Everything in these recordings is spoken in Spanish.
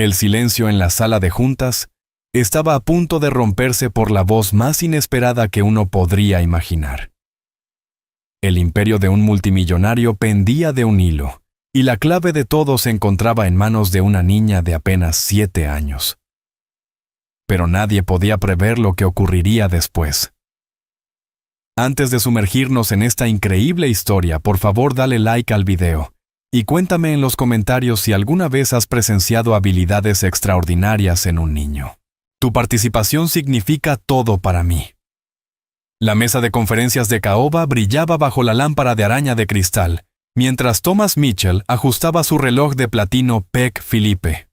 El silencio en la sala de juntas estaba a punto de romperse por la voz más inesperada que uno podría imaginar. El imperio de un multimillonario pendía de un hilo, y la clave de todo se encontraba en manos de una niña de apenas 7 años. Pero nadie podía prever lo que ocurriría después. Antes de sumergirnos en esta increíble historia, por favor dale like al video, y cuéntame en los comentarios si alguna vez has presenciado habilidades extraordinarias en un niño. Tu participación significa todo para mí. La mesa de conferencias de caoba brillaba bajo la lámpara de araña de cristal, mientras Thomas Mitchell ajustaba su reloj de platino Patek Philippe.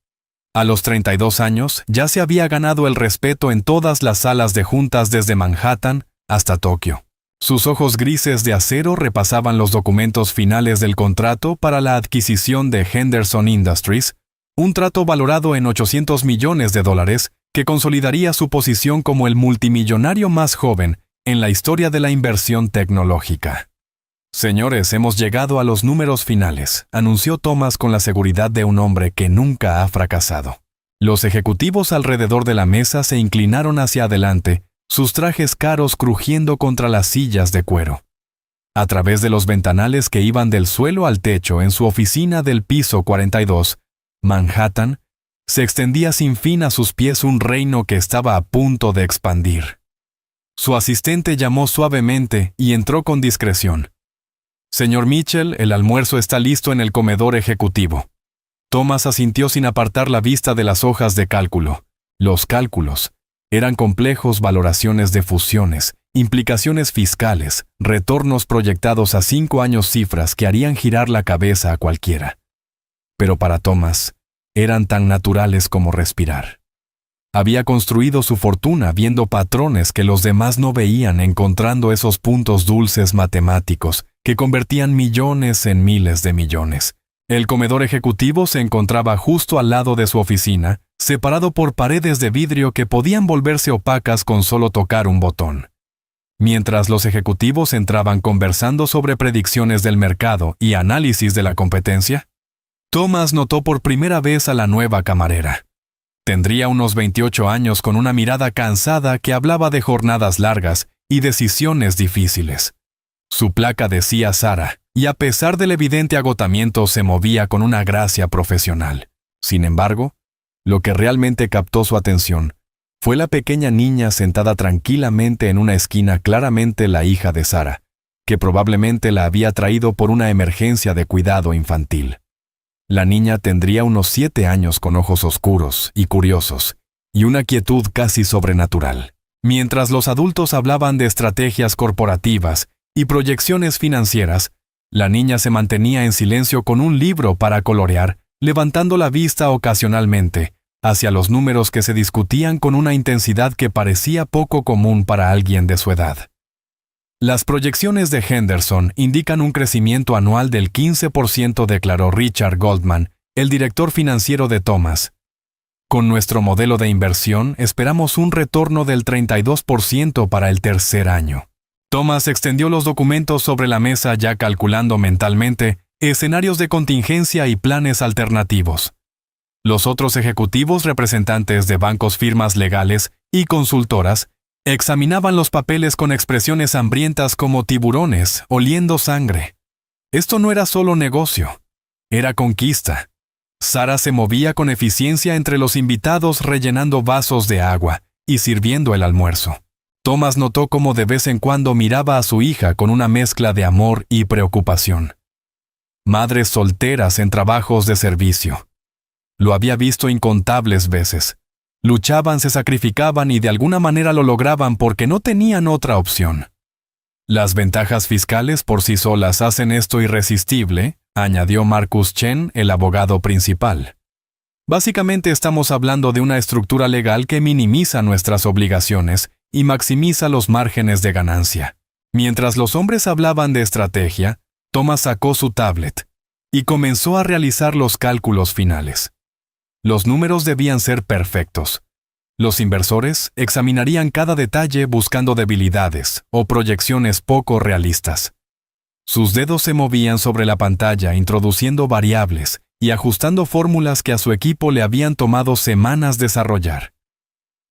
A los 32 años ya se había ganado el respeto en todas las salas de juntas desde Manhattan hasta Tokio. Sus ojos grises de acero repasaban los documentos finales del contrato para la adquisición de Henderson Industries, un trato valorado en $800 millones que consolidaría su posición como el multimillonario más joven en la historia de la inversión tecnológica. Señores, hemos llegado a los números finales, anunció Thomas con la seguridad de un hombre que nunca ha fracasado. Los ejecutivos alrededor de la mesa se inclinaron hacia adelante, sus trajes caros crujiendo contra las sillas de cuero. A través de los ventanales que iban del suelo al techo en su oficina del piso 42, Manhattan, se extendía sin fin a sus pies un reino que estaba a punto de expandir. Su asistente llamó suavemente y entró con discreción. «Señor Mitchell, el almuerzo está listo en el comedor ejecutivo». Thomas asintió sin apartar la vista de las hojas de cálculo. Los cálculos eran complejos valoraciones de fusiones, implicaciones fiscales, retornos proyectados a 5 años, cifras que harían girar la cabeza a cualquiera. Pero para Thomas, eran tan naturales como respirar. Había construido su fortuna viendo patrones que los demás no veían, encontrando esos puntos dulces matemáticos que convertían millones en miles de millones. El comedor ejecutivo se encontraba justo al lado de su oficina, separado por paredes de vidrio que podían volverse opacas con solo tocar un botón. Mientras los ejecutivos entraban conversando sobre predicciones del mercado y análisis de la competencia, Thomas notó por primera vez a la nueva camarera. Tendría unos 28 años, con una mirada cansada que hablaba de jornadas largas y decisiones difíciles. Su placa decía Sara, y a pesar del evidente agotamiento se movía con una gracia profesional. Sin embargo, lo que realmente captó su atención fue la pequeña niña sentada tranquilamente en una esquina, claramente la hija de Sara, que probablemente la había traído por una emergencia de cuidado infantil. La niña tendría unos 7 años, con ojos oscuros y curiosos, y una quietud casi sobrenatural. Mientras los adultos hablaban de estrategias corporativas y proyecciones financieras, la niña se mantenía en silencio con un libro para colorear, levantando la vista ocasionalmente hacia los números que se discutían con una intensidad que parecía poco común para alguien de su edad. Las proyecciones de Henderson indican un crecimiento anual del 15%, declaró Richard Goldman, el director financiero de Thomas. Con nuestro modelo de inversión esperamos un retorno del 32% para el tercer año. Thomas extendió los documentos sobre la mesa, ya calculando mentalmente escenarios de contingencia y planes alternativos. Los otros ejecutivos, representantes de bancos, firmas legales y consultoras, examinaban los papeles con expresiones hambrientas como tiburones oliendo sangre. Esto no era solo negocio, era conquista. Sara se movía con eficiencia entre los invitados, rellenando vasos de agua y sirviendo el almuerzo. Thomas notó cómo de vez en cuando miraba a su hija con una mezcla de amor y preocupación. Madres solteras en trabajos de servicio. Lo había visto incontables veces. Luchaban, se sacrificaban y de alguna manera lo lograban porque no tenían otra opción. Las ventajas fiscales por sí solas hacen esto irresistible, añadió Marcus Chen, el abogado principal. Básicamente estamos hablando de una estructura legal que minimiza nuestras obligaciones y maximiza los márgenes de ganancia. Mientras los hombres hablaban de estrategia, Thomas sacó su tablet y comenzó a realizar los cálculos finales. Los números debían ser perfectos. Los inversores examinarían cada detalle buscando debilidades o proyecciones poco realistas. Sus dedos se movían sobre la pantalla introduciendo variables y ajustando fórmulas que a su equipo le habían tomado semanas desarrollar.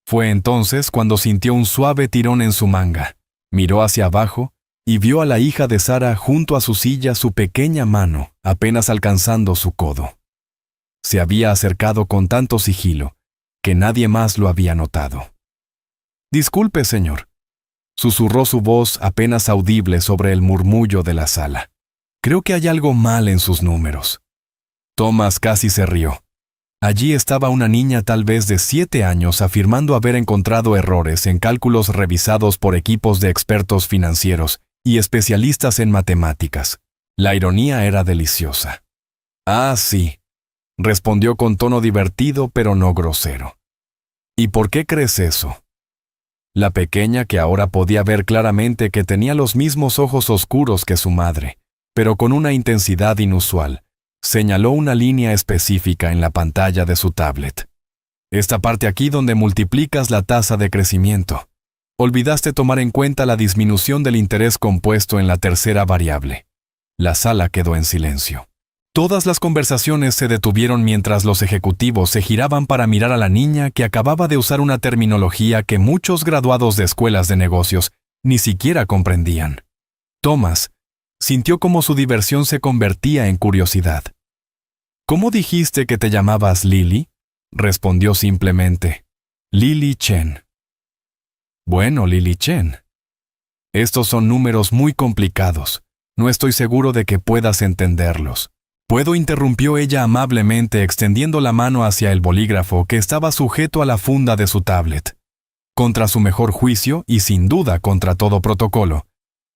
Fue entonces cuando sintió un suave tirón en su manga, miró hacia abajo y vio a la hija de Sara junto a su silla, su pequeña mano apenas alcanzando su codo. Se había acercado con tanto sigilo que nadie más lo había notado. «Disculpe, señor», susurró su voz apenas audible sobre el murmullo de la sala. «Creo que hay algo mal en sus números». Thomas casi se rió. Allí estaba una niña tal vez de 7 años afirmando haber encontrado errores en cálculos revisados por equipos de expertos financieros y especialistas en matemáticas. La ironía era deliciosa. «Ah, sí», respondió con tono divertido pero no grosero. «¿Y por qué crees eso?» La pequeña, que ahora podía ver claramente que tenía los mismos ojos oscuros que su madre, pero con una intensidad inusual, señaló una línea específica en la pantalla de su tablet. «Esta parte aquí donde multiplicas la tasa de crecimiento. Olvidaste tomar en cuenta la disminución del interés compuesto en la tercera variable». La sala quedó en silencio. Todas las conversaciones se detuvieron mientras los ejecutivos se giraban para mirar a la niña, que acababa de usar una terminología que muchos graduados de escuelas de negocios ni siquiera comprendían. Thomas sintió como su diversión se convertía en curiosidad. «¿Cómo dijiste que te llamabas, Lily?», respondió simplemente. «Lily Chen». «Bueno, Lily Chen. Estos son números muy complicados. No estoy seguro de que puedas entenderlos». «¿Puedo?», interrumpió ella amablemente, extendiendo la mano hacia el bolígrafo que estaba sujeto a la funda de su tablet. Contra su mejor juicio, y sin duda contra todo protocolo,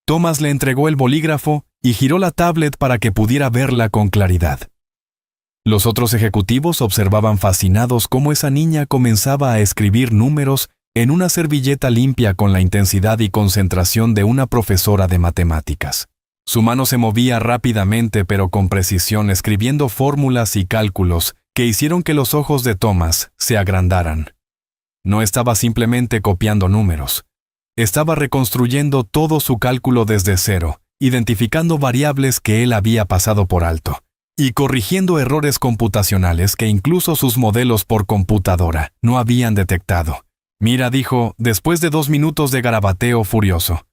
Thomas le entregó el bolígrafo y giró la tablet para que pudiera verla con claridad. Los otros ejecutivos observaban fascinados cómo esa niña comenzaba a escribir números en una servilleta limpia con la intensidad y concentración de una profesora de matemáticas. Su mano se movía rápidamente pero con precisión, escribiendo fórmulas y cálculos que hicieron que los ojos de Thomas se agrandaran. No estaba simplemente copiando números. Estaba reconstruyendo todo su cálculo desde cero, identificando variables que él había pasado por alto, y corrigiendo errores computacionales que incluso sus modelos por computadora no habían detectado. «Mira», dijo, después de 2 minutos de garabateo furioso,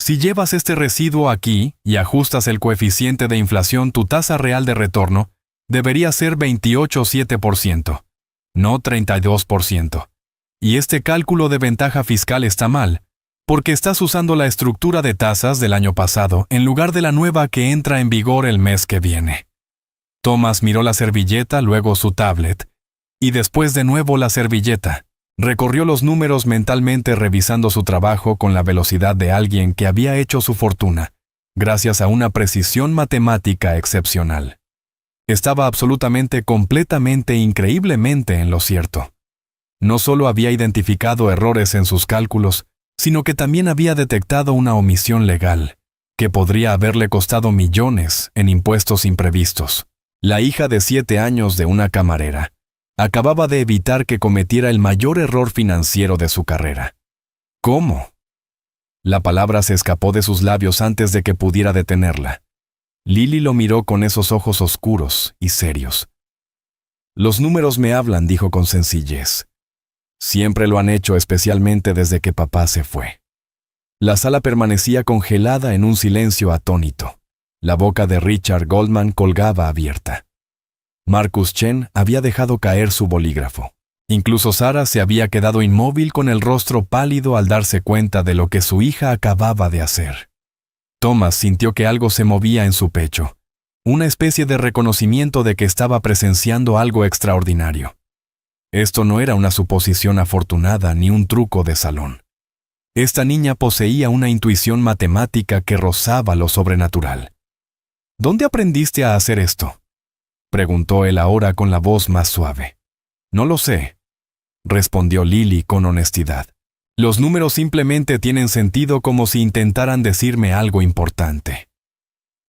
«si llevas este residuo aquí y ajustas el coeficiente de inflación, tu tasa real de retorno debería ser 28,7%, no 32%. Y este cálculo de ventaja fiscal está mal, porque estás usando la estructura de tasas del año pasado en lugar de la nueva que entra en vigor el mes que viene». Thomas miró la servilleta, luego su tablet, y después de nuevo la servilleta. Recorrió los números mentalmente, revisando su trabajo con la velocidad de alguien que había hecho su fortuna, gracias a una precisión matemática excepcional. Estaba absolutamente, completamente, increíblemente en lo cierto. No solo había identificado errores en sus cálculos, sino que también había detectado una omisión legal, que podría haberle costado millones en impuestos imprevistos. La hija de 7 años de una camarera acababa de evitar que cometiera el mayor error financiero de su carrera. ¿Cómo? La palabra se escapó de sus labios antes de que pudiera detenerla. Lily lo miró con esos ojos oscuros y serios. «Los números me hablan», dijo con sencillez. «Siempre lo han hecho, especialmente desde que papá se fue». La sala permanecía congelada en un silencio atónito. La boca de Richard Goldman colgaba abierta. Marcus Chen había dejado caer su bolígrafo. Incluso Sara se había quedado inmóvil con el rostro pálido al darse cuenta de lo que su hija acababa de hacer. Thomas sintió que algo se movía en su pecho, una especie de reconocimiento de que estaba presenciando algo extraordinario. Esto no era una suposición afortunada ni un truco de salón. Esta niña poseía una intuición matemática que rozaba lo sobrenatural. «¿Dónde aprendiste a hacer esto?», preguntó él ahora con la voz más suave. «No lo sé», respondió Lily con honestidad. «Los números simplemente tienen sentido, como si intentaran decirme algo importante».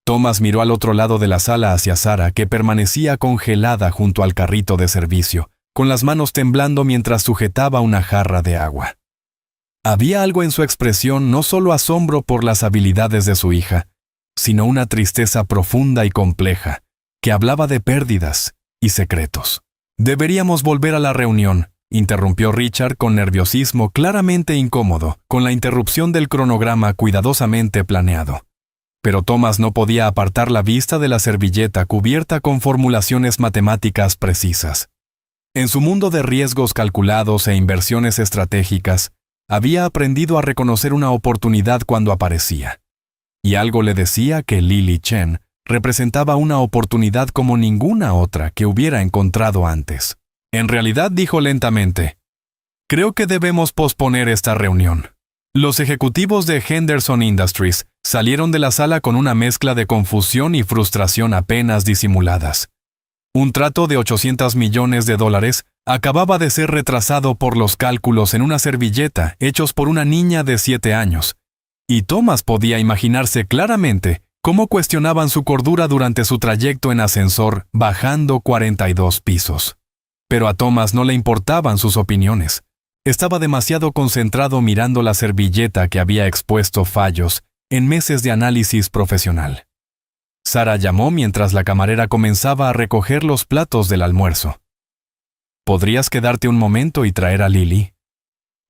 Thomas miró al otro lado de la sala hacia Sara, que permanecía congelada junto al carrito de servicio, con las manos temblando mientras sujetaba una jarra de agua. Había algo en su expresión, no solo asombro por las habilidades de su hija, sino una tristeza profunda y compleja, que hablaba de pérdidas y secretos. Deberíamos volver a la reunión, interrumpió Richard con nerviosismo claramente incómodo, con la interrupción del cronograma cuidadosamente planeado. Pero Thomas no podía apartar la vista de la servilleta cubierta con formulaciones matemáticas precisas. En su mundo de riesgos calculados e inversiones estratégicas, había aprendido a reconocer una oportunidad cuando aparecía. Y algo le decía que Lily Chen representaba una oportunidad como ninguna otra que hubiera encontrado antes. En realidad, dijo lentamente, creo que debemos posponer esta reunión. Los ejecutivos de Henderson Industries salieron de la sala con una mezcla de confusión y frustración apenas disimuladas. Un trato de $800 millones acababa de ser retrasado por los cálculos en una servilleta hechos por una niña de 7 años, y Thomas podía imaginarse claramente cómo cuestionaban su cordura durante su trayecto en ascensor bajando 42 pisos. Pero a Thomas no le importaban sus opiniones. Estaba demasiado concentrado mirando la servilleta que había expuesto fallos en meses de análisis profesional. Sara llamó mientras la camarera comenzaba a recoger los platos del almuerzo. ¿Podrías quedarte un momento y traer a Lily?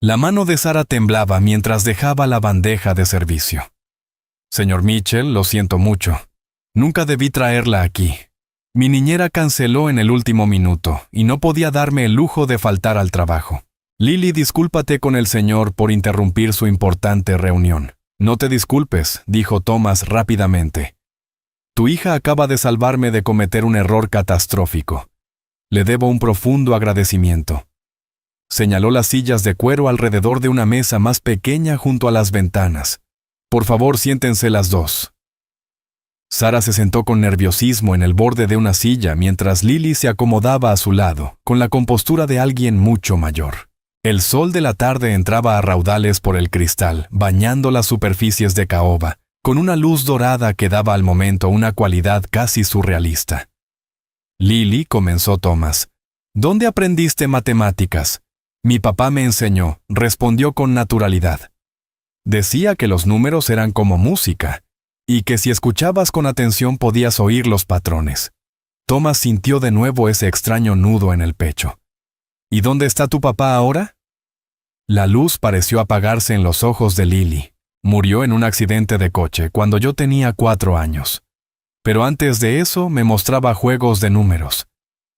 La mano de Sara temblaba mientras dejaba la bandeja de servicio. Señor Mitchell, lo siento mucho. Nunca debí traerla aquí. Mi niñera canceló en el último minuto y no podía darme el lujo de faltar al trabajo. Lily, discúlpate con el señor por interrumpir su importante reunión. No te disculpes, dijo Thomas rápidamente. Tu hija acaba de salvarme de cometer un error catastrófico. Le debo un profundo agradecimiento. Señaló las sillas de cuero alrededor de una mesa más pequeña junto a las ventanas. Por favor, siéntense las dos. Sara se sentó con nerviosismo en el borde de una silla mientras Lily se acomodaba a su lado, con la compostura de alguien mucho mayor. El sol de la tarde entraba a raudales por el cristal, bañando las superficies de caoba, con una luz dorada que daba al momento una cualidad casi surrealista. Lily, comenzó Thomas, ¿dónde aprendiste matemáticas? Mi papá me enseñó, respondió con naturalidad. Decía que los números eran como música, y que si escuchabas con atención podías oír los patrones. Thomas sintió de nuevo ese extraño nudo en el pecho. ¿Y dónde está tu papá ahora? La luz pareció apagarse en los ojos de Lily. Murió en un accidente de coche cuando yo tenía 4 años. Pero antes de eso me mostraba juegos de números.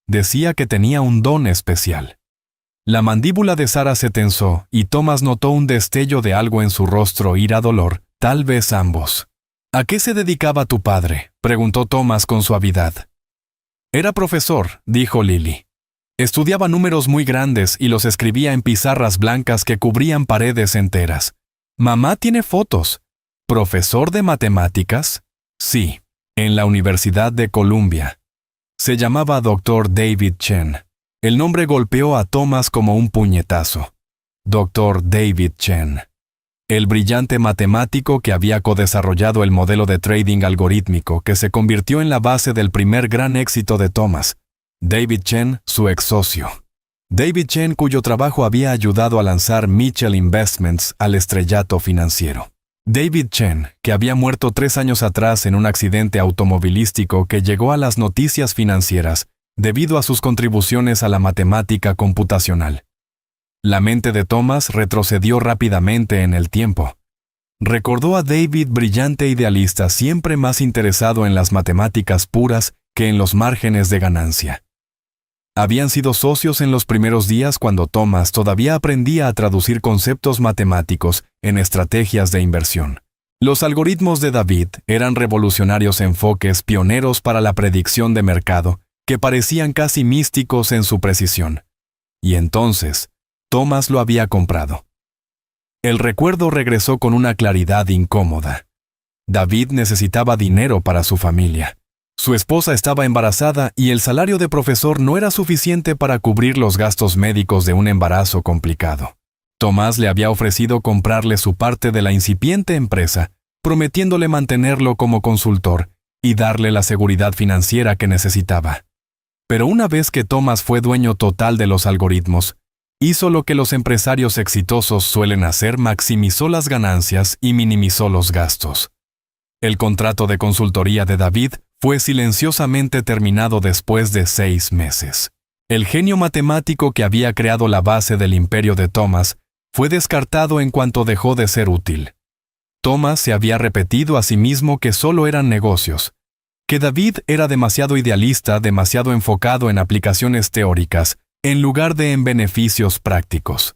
Decía que tenía un don especial. La mandíbula de Sara se tensó y Thomas notó un destello de algo en su rostro ira-dolor, tal vez ambos. ¿A qué se dedicaba tu padre?, preguntó Thomas con suavidad. Era profesor, dijo Lily. Estudiaba números muy grandes y los escribía en pizarras blancas que cubrían paredes enteras. Mamá tiene fotos. ¿Profesor de matemáticas? Sí, en la Universidad de Columbia. Se llamaba Dr. David Chen. El nombre golpeó a Thomas como un puñetazo. Dr. David Chen. El brillante matemático que había codesarrollado el modelo de trading algorítmico que se convirtió en la base del primer gran éxito de Thomas. David Chen, su ex socio. David Chen, cuyo trabajo había ayudado a lanzar Mitchell Investments al estrellato financiero. David Chen, que había muerto 3 años atrás en un accidente automovilístico que llegó a las noticias financieras debido a sus contribuciones a la matemática computacional. La mente de Thomas retrocedió rápidamente en el tiempo. Recordó a David, brillante idealista, siempre más interesado en las matemáticas puras que en los márgenes de ganancia. Habían sido socios en los primeros días cuando Thomas todavía aprendía a traducir conceptos matemáticos en estrategias de inversión. Los algoritmos de David eran revolucionarios enfoques pioneros para la predicción de mercado que parecían casi místicos en su precisión. Y entonces, Thomas lo había comprado. El recuerdo regresó con una claridad incómoda. David necesitaba dinero para su familia. Su esposa estaba embarazada y el salario de profesor no era suficiente para cubrir los gastos médicos de un embarazo complicado. Tomás le había ofrecido comprarle su parte de la incipiente empresa, prometiéndole mantenerlo como consultor y darle la seguridad financiera que necesitaba. Pero una vez que Tomás fue dueño total de los algoritmos, hizo lo que los empresarios exitosos suelen hacer: maximizó las ganancias y minimizó los gastos. El contrato de consultoría de David fue silenciosamente terminado después de 6 meses. El genio matemático que había creado la base del imperio de Thomas fue descartado en cuanto dejó de ser útil. Thomas se había repetido a sí mismo que solo eran negocios, que David era demasiado idealista, demasiado enfocado en aplicaciones teóricas, en lugar de en beneficios prácticos.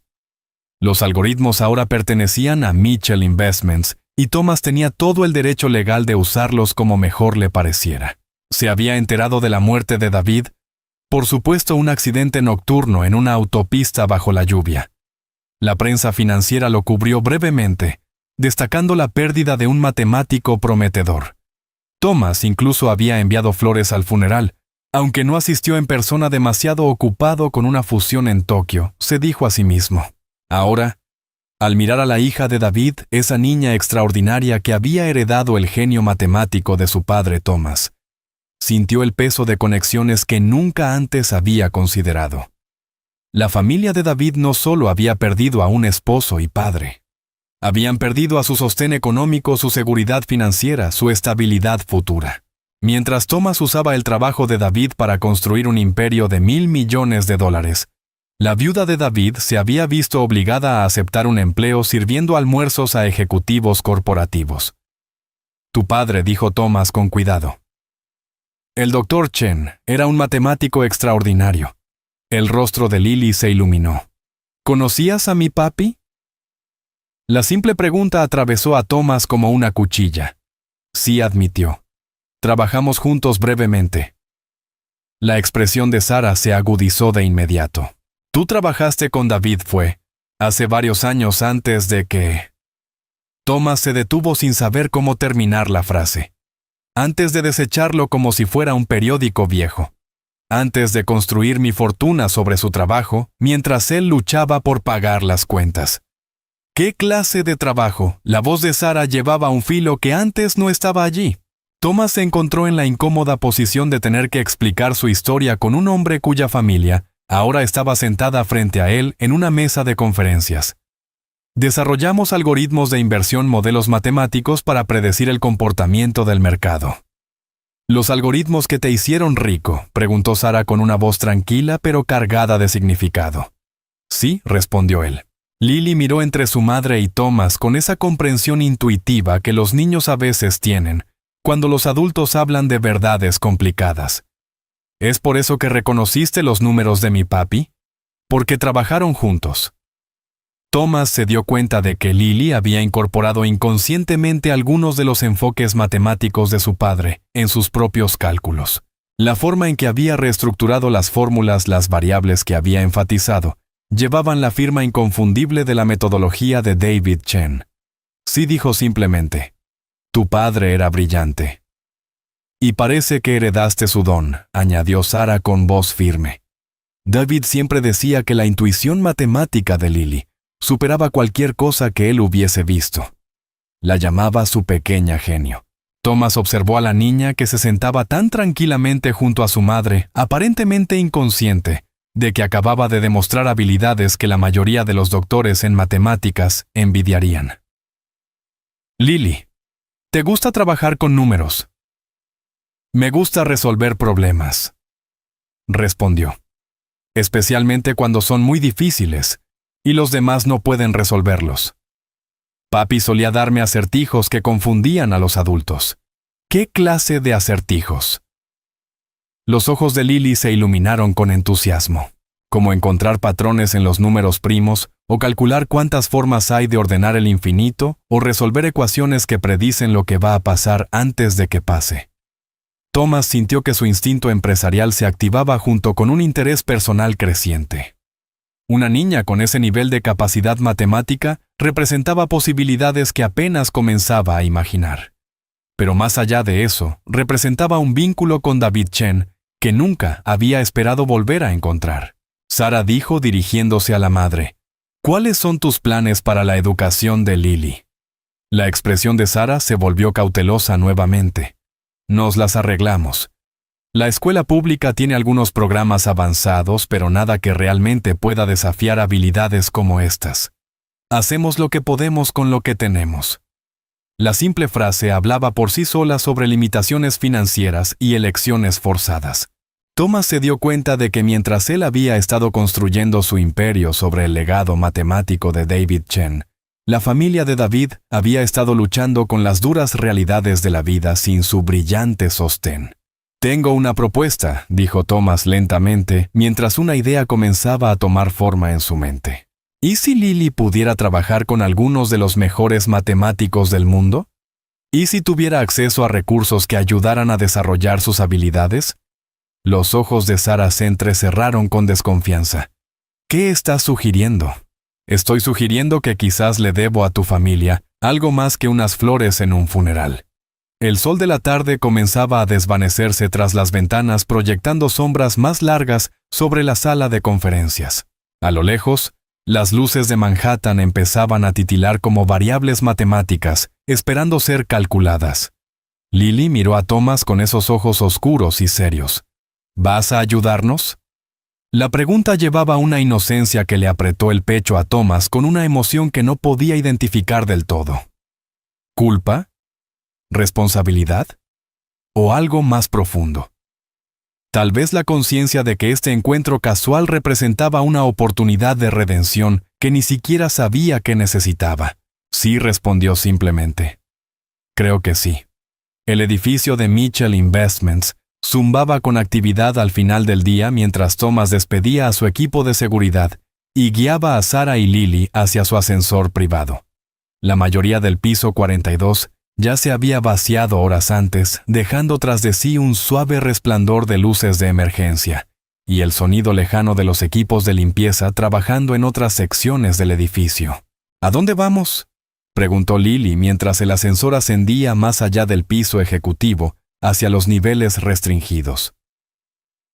Los algoritmos ahora pertenecían a Mitchell Investments, y Thomas tenía todo el derecho legal de usarlos como mejor le pareciera. Se había enterado de la muerte de David, por supuesto un accidente nocturno en una autopista bajo la lluvia. La prensa financiera lo cubrió brevemente, destacando la pérdida de un matemático prometedor. Thomas incluso había enviado flores al funeral, aunque no asistió en persona demasiado ocupado con una fusión en Tokio, se dijo a sí mismo. Ahora, al mirar a la hija de David, esa niña extraordinaria que había heredado el genio matemático de su padre Thomas, sintió el peso de conexiones que nunca antes había considerado. La familia de David no solo había perdido a un esposo y padre, habían perdido a su sostén económico, su seguridad financiera, su estabilidad futura. Mientras Thomas usaba el trabajo de David para construir un imperio de $1,000 millones, la viuda de David se había visto obligada a aceptar un empleo sirviendo almuerzos a ejecutivos corporativos. Tu padre, dijo Thomas con cuidado. El Dr. Chen era un matemático extraordinario. El rostro de Lily se iluminó. ¿Conocías a mi papi? La simple pregunta atravesó a Thomas como una cuchilla. Sí, admitió. Trabajamos juntos brevemente. La expresión de Sarah se agudizó de inmediato. Tú trabajaste con David hace varios años antes de que... Thomas se detuvo sin saber cómo terminar la frase. Antes de desecharlo como si fuera un periódico viejo. Antes de construir mi fortuna sobre su trabajo, mientras él luchaba por pagar las cuentas. ¿Qué clase de trabajo? La voz de Sarah llevaba un filo que antes no estaba allí. Thomas se encontró en la incómoda posición de tener que explicar su historia con un hombre cuya familia ahora estaba sentada frente a él en una mesa de conferencias. Desarrollamos algoritmos de inversión, modelos matemáticos para predecir el comportamiento del mercado. ¿Los algoritmos que te hicieron rico?, preguntó Sarah con una voz tranquila pero cargada de significado. Sí, respondió él. Lily miró entre su madre y Thomas con esa comprensión intuitiva que los niños a veces tienen cuando los adultos hablan de verdades complicadas. ¿Es por eso que reconociste los números de mi papi? Porque trabajaron juntos. Thomas se dio cuenta de que Lily había incorporado inconscientemente algunos de los enfoques matemáticos de su padre en sus propios cálculos. La forma en que había reestructurado las fórmulas, las variables que había enfatizado, llevaban la firma inconfundible de la metodología de David Chen. Sí, dijo simplemente. Tu padre era brillante. Y parece que heredaste su don, añadió Sarah con voz firme. David siempre decía que la intuición matemática de Lily superaba cualquier cosa que él hubiese visto. La llamaba su pequeña genio. Thomas observó a la niña que se sentaba tan tranquilamente junto a su madre, aparentemente inconsciente, de que acababa de demostrar habilidades que la mayoría de los doctores en matemáticas envidiarían. Lily, ¿te gusta trabajar con números? Me gusta resolver problemas, respondió. Especialmente cuando son muy difíciles y los demás no pueden resolverlos. Papi solía darme acertijos que confundían a los adultos. ¿Qué clase de acertijos? Los ojos de Lily se iluminaron con entusiasmo, como encontrar patrones en los números primos, o calcular cuántas formas hay de ordenar el infinito, o resolver ecuaciones que predicen lo que va a pasar antes de que pase. Thomas sintió que su instinto empresarial se activaba junto con un interés personal creciente. Una niña con ese nivel de capacidad matemática representaba posibilidades que apenas comenzaba a imaginar. Pero más allá de eso, representaba un vínculo con David Chen que nunca había esperado volver a encontrar. Sarah dijo dirigiéndose a la madre, ¿cuáles son tus planes para la educación de Lily? La expresión de Sarah se volvió cautelosa nuevamente. Nos las arreglamos. La escuela pública tiene algunos programas avanzados, pero nada que realmente pueda desafiar habilidades como estas. Hacemos lo que podemos con lo que tenemos. La simple frase hablaba por sí sola sobre limitaciones financieras y elecciones forzadas. Thomas se dio cuenta de que mientras él había estado construyendo su imperio sobre el legado matemático de David Chen, la familia de David había estado luchando con las duras realidades de la vida sin su brillante sostén. «Tengo una propuesta», dijo Thomas lentamente, mientras una idea comenzaba a tomar forma en su mente. ¿Y si Lily pudiera trabajar con algunos de los mejores matemáticos del mundo? ¿Y si tuviera acceso a recursos que ayudaran a desarrollar sus habilidades? Los ojos de Sarah se entrecerraron con desconfianza. ¿Qué estás sugiriendo? Estoy sugiriendo que quizás le debo a tu familia algo más que unas flores en un funeral. El sol de la tarde comenzaba a desvanecerse tras las ventanas, proyectando sombras más largas sobre la sala de conferencias. A lo lejos, las luces de Manhattan empezaban a titilar como variables matemáticas, esperando ser calculadas. Lily miró a Thomas con esos ojos oscuros y serios. ¿Vas a ayudarnos? La pregunta llevaba una inocencia que le apretó el pecho a Thomas con una emoción que no podía identificar del todo. ¿Culpa? ¿Responsabilidad? ¿O algo más profundo? Tal vez la conciencia de que este encuentro casual representaba una oportunidad de redención que ni siquiera sabía que necesitaba. Sí, respondió simplemente. Creo que sí. El edificio de Mitchell Investments zumbaba con actividad al final del día mientras Thomas despedía a su equipo de seguridad y guiaba a Sarah y Lily hacia su ascensor privado. La mayoría del piso 42 ya se había vaciado horas antes, dejando tras de sí un suave resplandor de luces de emergencia y el sonido lejano de los equipos de limpieza trabajando en otras secciones del edificio. ¿A dónde vamos?, preguntó Lily mientras el ascensor ascendía más allá del piso ejecutivo hacia los niveles restringidos.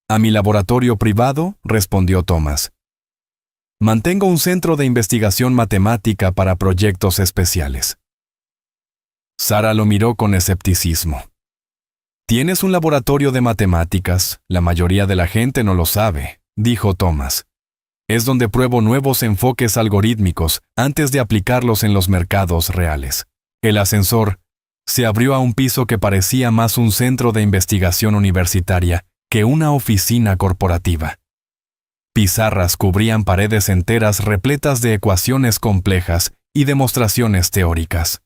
«A mi laboratorio privado», respondió Thomas. «Mantengo un centro de investigación matemática para proyectos especiales». Sarah lo miró con escepticismo. «Tienes un laboratorio de matemáticas, la mayoría de la gente no lo sabe», dijo Thomas. «Es donde pruebo nuevos enfoques algorítmicos antes de aplicarlos en los mercados reales». El ascensor se abrió a un piso que parecía más un centro de investigación universitaria que una oficina corporativa. Pizarras cubrían paredes enteras repletas de ecuaciones complejas y demostraciones teóricas.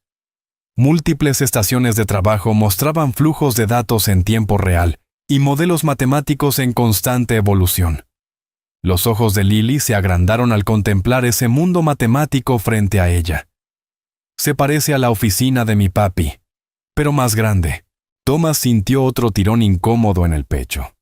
Múltiples estaciones de trabajo mostraban flujos de datos en tiempo real y modelos matemáticos en constante evolución. Los ojos de Lily se agrandaron al contemplar ese mundo matemático frente a ella. «Se parece a la oficina de mi papi, pero más grande». Thomas sintió otro tirón incómodo en el pecho.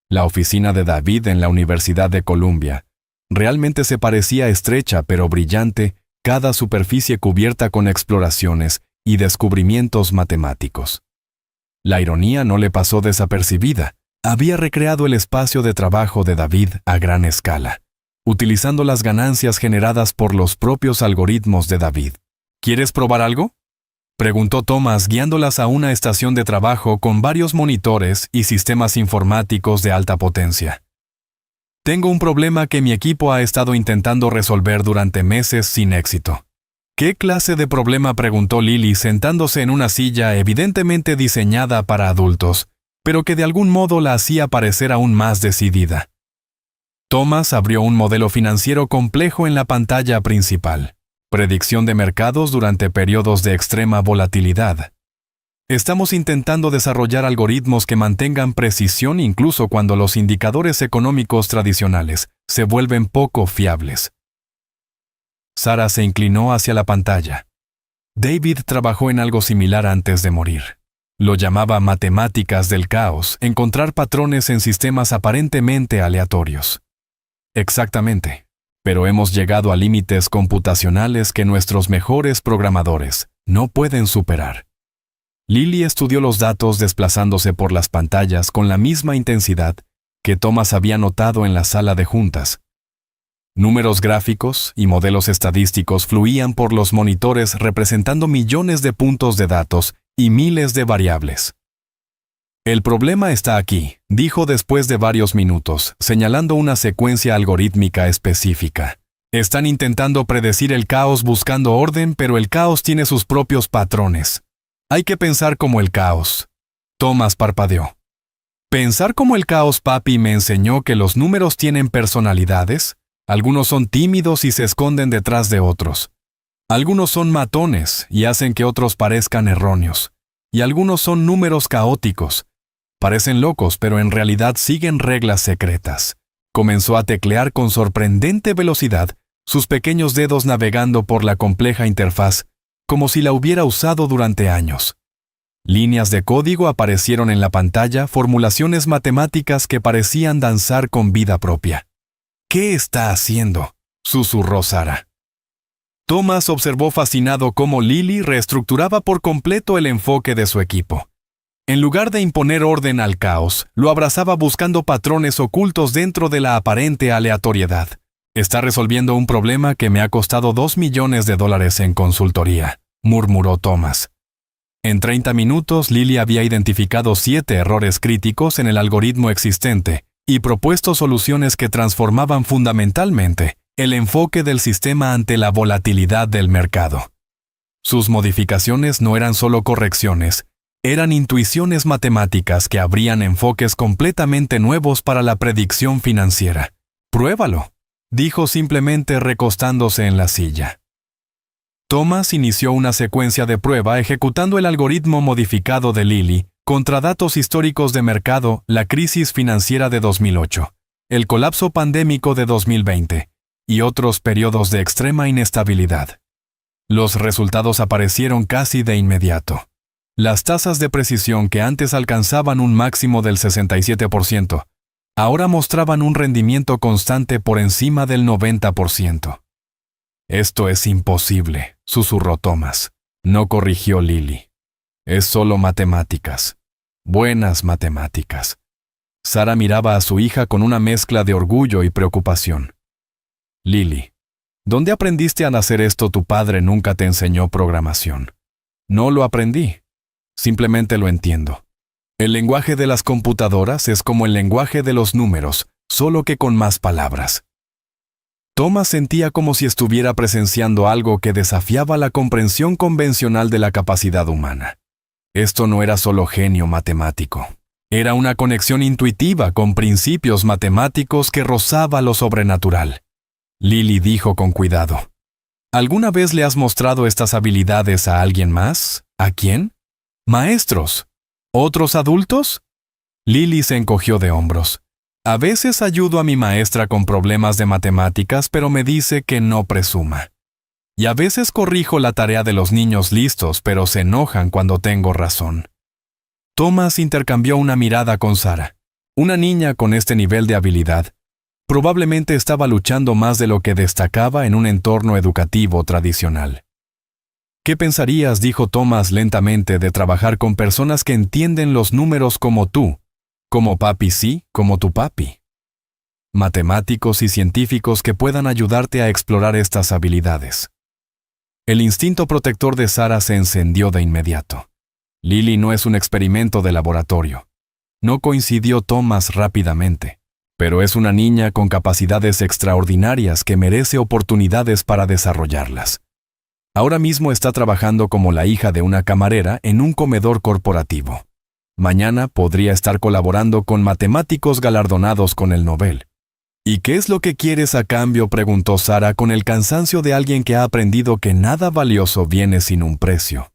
La oficina de David en la Universidad de Columbia realmente se parecía estrecha pero brillante, cada superficie cubierta con exploraciones y descubrimientos matemáticos. La ironía no le pasó desapercibida. Había recreado el espacio de trabajo de David a gran escala, utilizando las ganancias generadas por los propios algoritmos de David. «¿Quieres probar algo?», preguntó Thomas guiándolas a una estación de trabajo con varios monitores y sistemas informáticos de alta potencia. «Tengo un problema que mi equipo ha estado intentando resolver durante meses sin éxito». «¿Qué clase de problema?», preguntó Lily sentándose en una silla evidentemente diseñada para adultos, pero que de algún modo la hacía parecer aún más decidida. Thomas abrió un modelo financiero complejo en la pantalla principal. Predicción de mercados durante periodos de extrema volatilidad. «Estamos intentando desarrollar algoritmos que mantengan precisión incluso cuando los indicadores económicos tradicionales se vuelven poco fiables». Sarah se inclinó hacia la pantalla. David trabajó en algo similar antes de morir. Lo llamaba matemáticas del caos, encontrar patrones en sistemas aparentemente aleatorios. Exactamente, pero hemos llegado a límites computacionales que nuestros mejores programadores no pueden superar. Lily estudió los datos desplazándose por las pantallas con la misma intensidad que Thomas había notado en la sala de juntas. Números gráficos y modelos estadísticos fluían por los monitores representando millones de puntos de datos y miles de variables. «El problema está aquí», dijo después de varios minutos, señalando una secuencia algorítmica específica. Están intentando predecir el caos buscando orden, pero el caos tiene sus propios patrones. Hay que pensar como el caos. Thomas parpadeó. Pensar como el caos, papi, me enseñó que los números tienen personalidades. Algunos son tímidos y se esconden detrás de otros. Algunos son matones y hacen que otros parezcan erróneos. Y algunos son números caóticos. Parecen locos, pero en realidad siguen reglas secretas. Comenzó a teclear con sorprendente velocidad, sus pequeños dedos navegando por la compleja interfaz, como si la hubiera usado durante años. Líneas de código aparecieron en la pantalla, formulaciones matemáticas que parecían danzar con vida propia. ¿Qué está haciendo?, susurró Sara. Thomas observó fascinado cómo Lily reestructuraba por completo el enfoque de su equipo. En lugar de imponer orden al caos, lo abrazaba buscando patrones ocultos dentro de la aparente aleatoriedad. Está resolviendo un problema que me ha costado $2 millones en consultoría, murmuró Thomas. En 30 minutos, Lily había identificado 7 errores críticos en el algoritmo existente y propuesto soluciones que transformaban fundamentalmente el enfoque del sistema ante la volatilidad del mercado. Sus modificaciones no eran solo correcciones, eran intuiciones matemáticas que abrían enfoques completamente nuevos para la predicción financiera. «Pruébalo», dijo simplemente recostándose en la silla. Thomas inició una secuencia de prueba ejecutando el algoritmo modificado de Lily contra datos históricos de mercado, la crisis financiera de 2008, el colapso pandémico de 2020 y otros periodos de extrema inestabilidad. Los resultados aparecieron casi de inmediato. Las tasas de precisión que antes alcanzaban un máximo del 67%, ahora mostraban un rendimiento constante por encima del 90%. «Esto es imposible», susurró Thomas. No corrigió Lily. «Es solo matemáticas. Buenas matemáticas». Sara miraba a su hija con una mezcla de orgullo y preocupación. «Lily, ¿dónde aprendiste a hacer esto? Tu padre nunca te enseñó programación». «No lo aprendí. Simplemente lo entiendo. El lenguaje de las computadoras es como el lenguaje de los números, solo que con más palabras». Thomas sentía como si estuviera presenciando algo que desafiaba la comprensión convencional de la capacidad humana. Esto no era solo genio matemático. Era una conexión intuitiva con principios matemáticos que rozaba lo sobrenatural. Lily dijo con cuidado: «¿Alguna vez le has mostrado estas habilidades a alguien más? ¿A quién? ¿Maestros? ¿Otros adultos?» Lily se encogió de hombros. «A veces ayudo a mi maestra con problemas de matemáticas, pero me dice que no presuma. Y a veces corrijo la tarea de los niños listos, pero se enojan cuando tengo razón». Thomas intercambió una mirada con Sara. Una niña con este nivel de habilidad probablemente estaba luchando más de lo que destacaba en un entorno educativo tradicional. «¿Qué pensarías?», dijo Thomas lentamente, «de trabajar con personas que entienden los números como tú? Como papi, sí, como tu papi. Matemáticos y científicos que puedan ayudarte a explorar estas habilidades». El instinto protector de Sara se encendió de inmediato. Lily no es un experimento de laboratorio. No coincidió Thomas rápidamente, pero es una niña con capacidades extraordinarias que merece oportunidades para desarrollarlas. Ahora mismo está trabajando como la hija de una camarera en un comedor corporativo. Mañana podría estar colaborando con matemáticos galardonados con el Nobel. «¿Y qué es lo que quieres a cambio?», preguntó Sara con el cansancio de alguien que ha aprendido que nada valioso viene sin un precio.